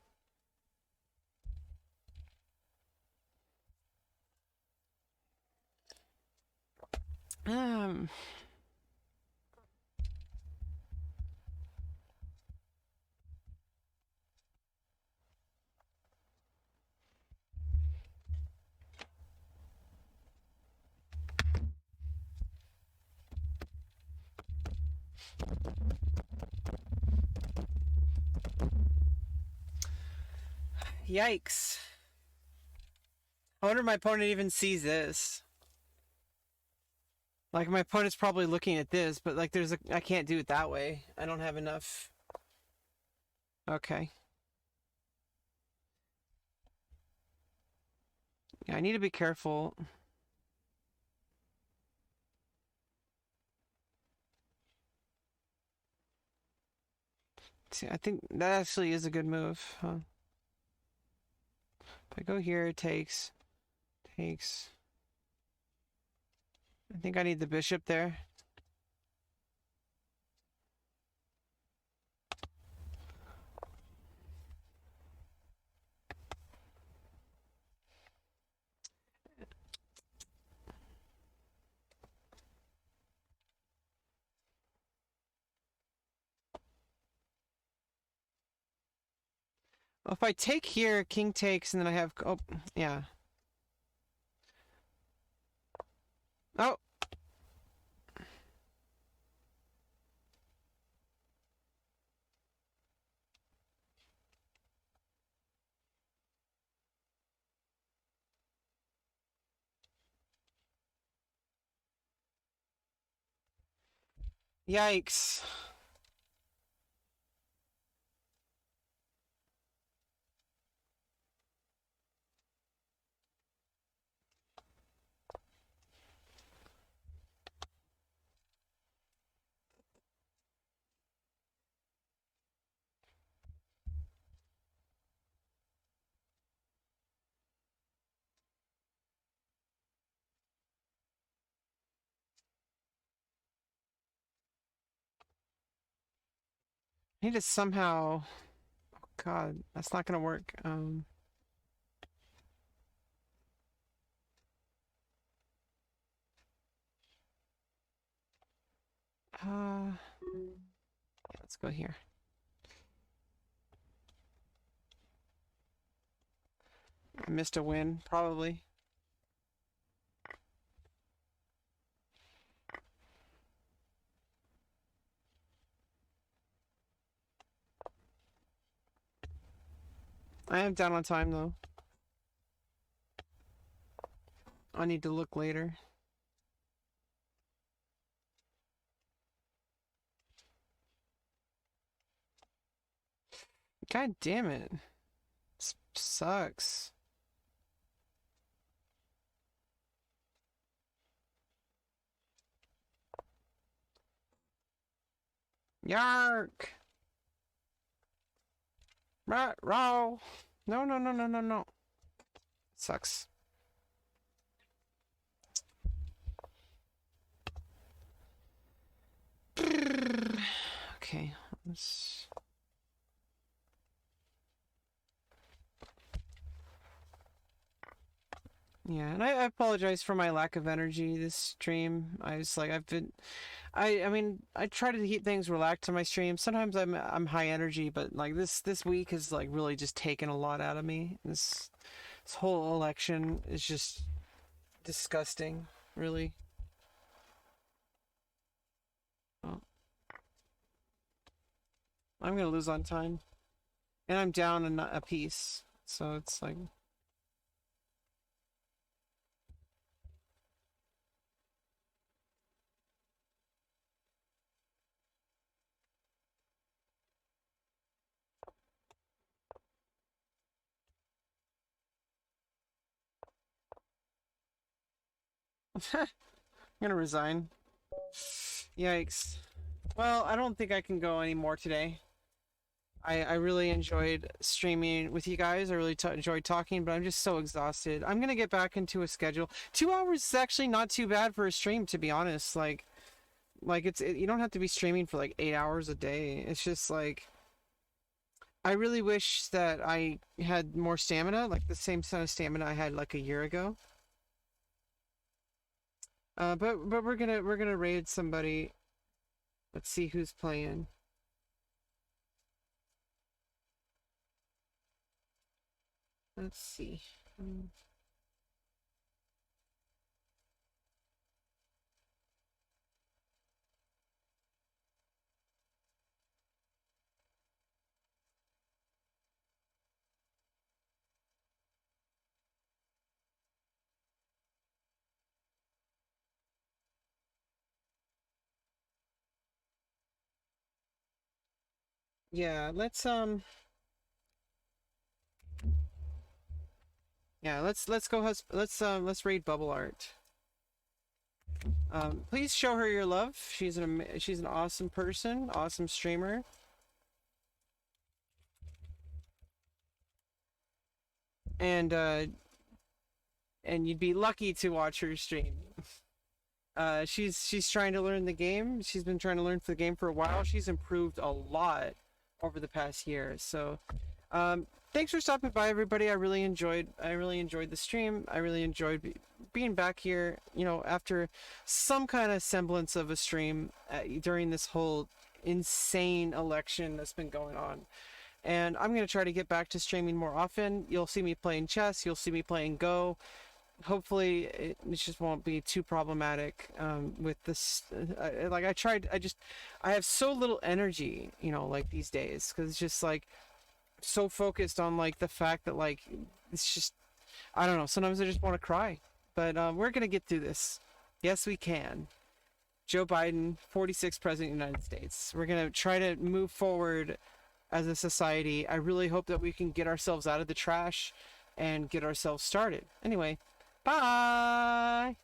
Um. Yikes. I wonder if my opponent even sees this. Like, my opponent's probably looking at this, but like I can't do it that way. I don't have enough. Okay. Yeah, I need to be careful. See, I think that actually is a good move, huh? If I go here, it takes. I think I need the bishop there. Well, if I take here, king takes, and then I have. Oh, yeah. Oh! Yikes. need to somehow. Oh God, that's not gonna work. Yeah, let's go here. I missed a win, probably. I am down on time though. I need to look later. God damn it. This sucks. Yark! Right, row! No, no, no, no, no, no. Sucks. Okay, let's... Yeah, and I apologize for my lack of energy this stream. I was like, I mean, I try to keep things relaxed on my stream. Sometimes I'm high energy, but like this week has like really just taken a lot out of me. This whole election is just disgusting, really. Oh. I'm gonna lose on time, and I'm down a piece, so it's like. I'm gonna resign. Yikes. Well, I don't think I can go anymore today. I really enjoyed streaming with you guys. I really enjoyed talking, but I'm just so exhausted. I'm gonna get back into a schedule. 2 hours is actually not too bad for a stream, to be honest. Like you don't have to be streaming for like 8 hours a day. It's just like I really wish that I had more stamina, like the same kind of stamina I had like a year ago. But we're gonna raid somebody. Let's see who's playing. Let's see. Yeah, let's go let's raid Bubble Art. Please show her your love. She's an awesome person, awesome streamer. And you'd be lucky to watch her stream. She's trying to learn the game. She's been trying to learn the game for a while. She's improved a lot over the past year. So, thanks for stopping by, everybody. I really enjoyed the stream. I really enjoyed being back here. You know, after some kind of semblance of a stream during this whole insane election that's been going on. And I'm gonna try to get back to streaming more often. You'll see me playing chess. You'll see me playing Go. Hopefully it just won't be too problematic with this. I have so little energy, you know, like these days, because it's just like so focused on like the fact that like it's just, I don't know, sometimes I just want to cry. But we're gonna get through this. Yes, we can. Joe Biden, 46th president of the United States. We're gonna try to move forward as a society. I really hope that we can get ourselves out of the trash and get ourselves started. Anyway, bye!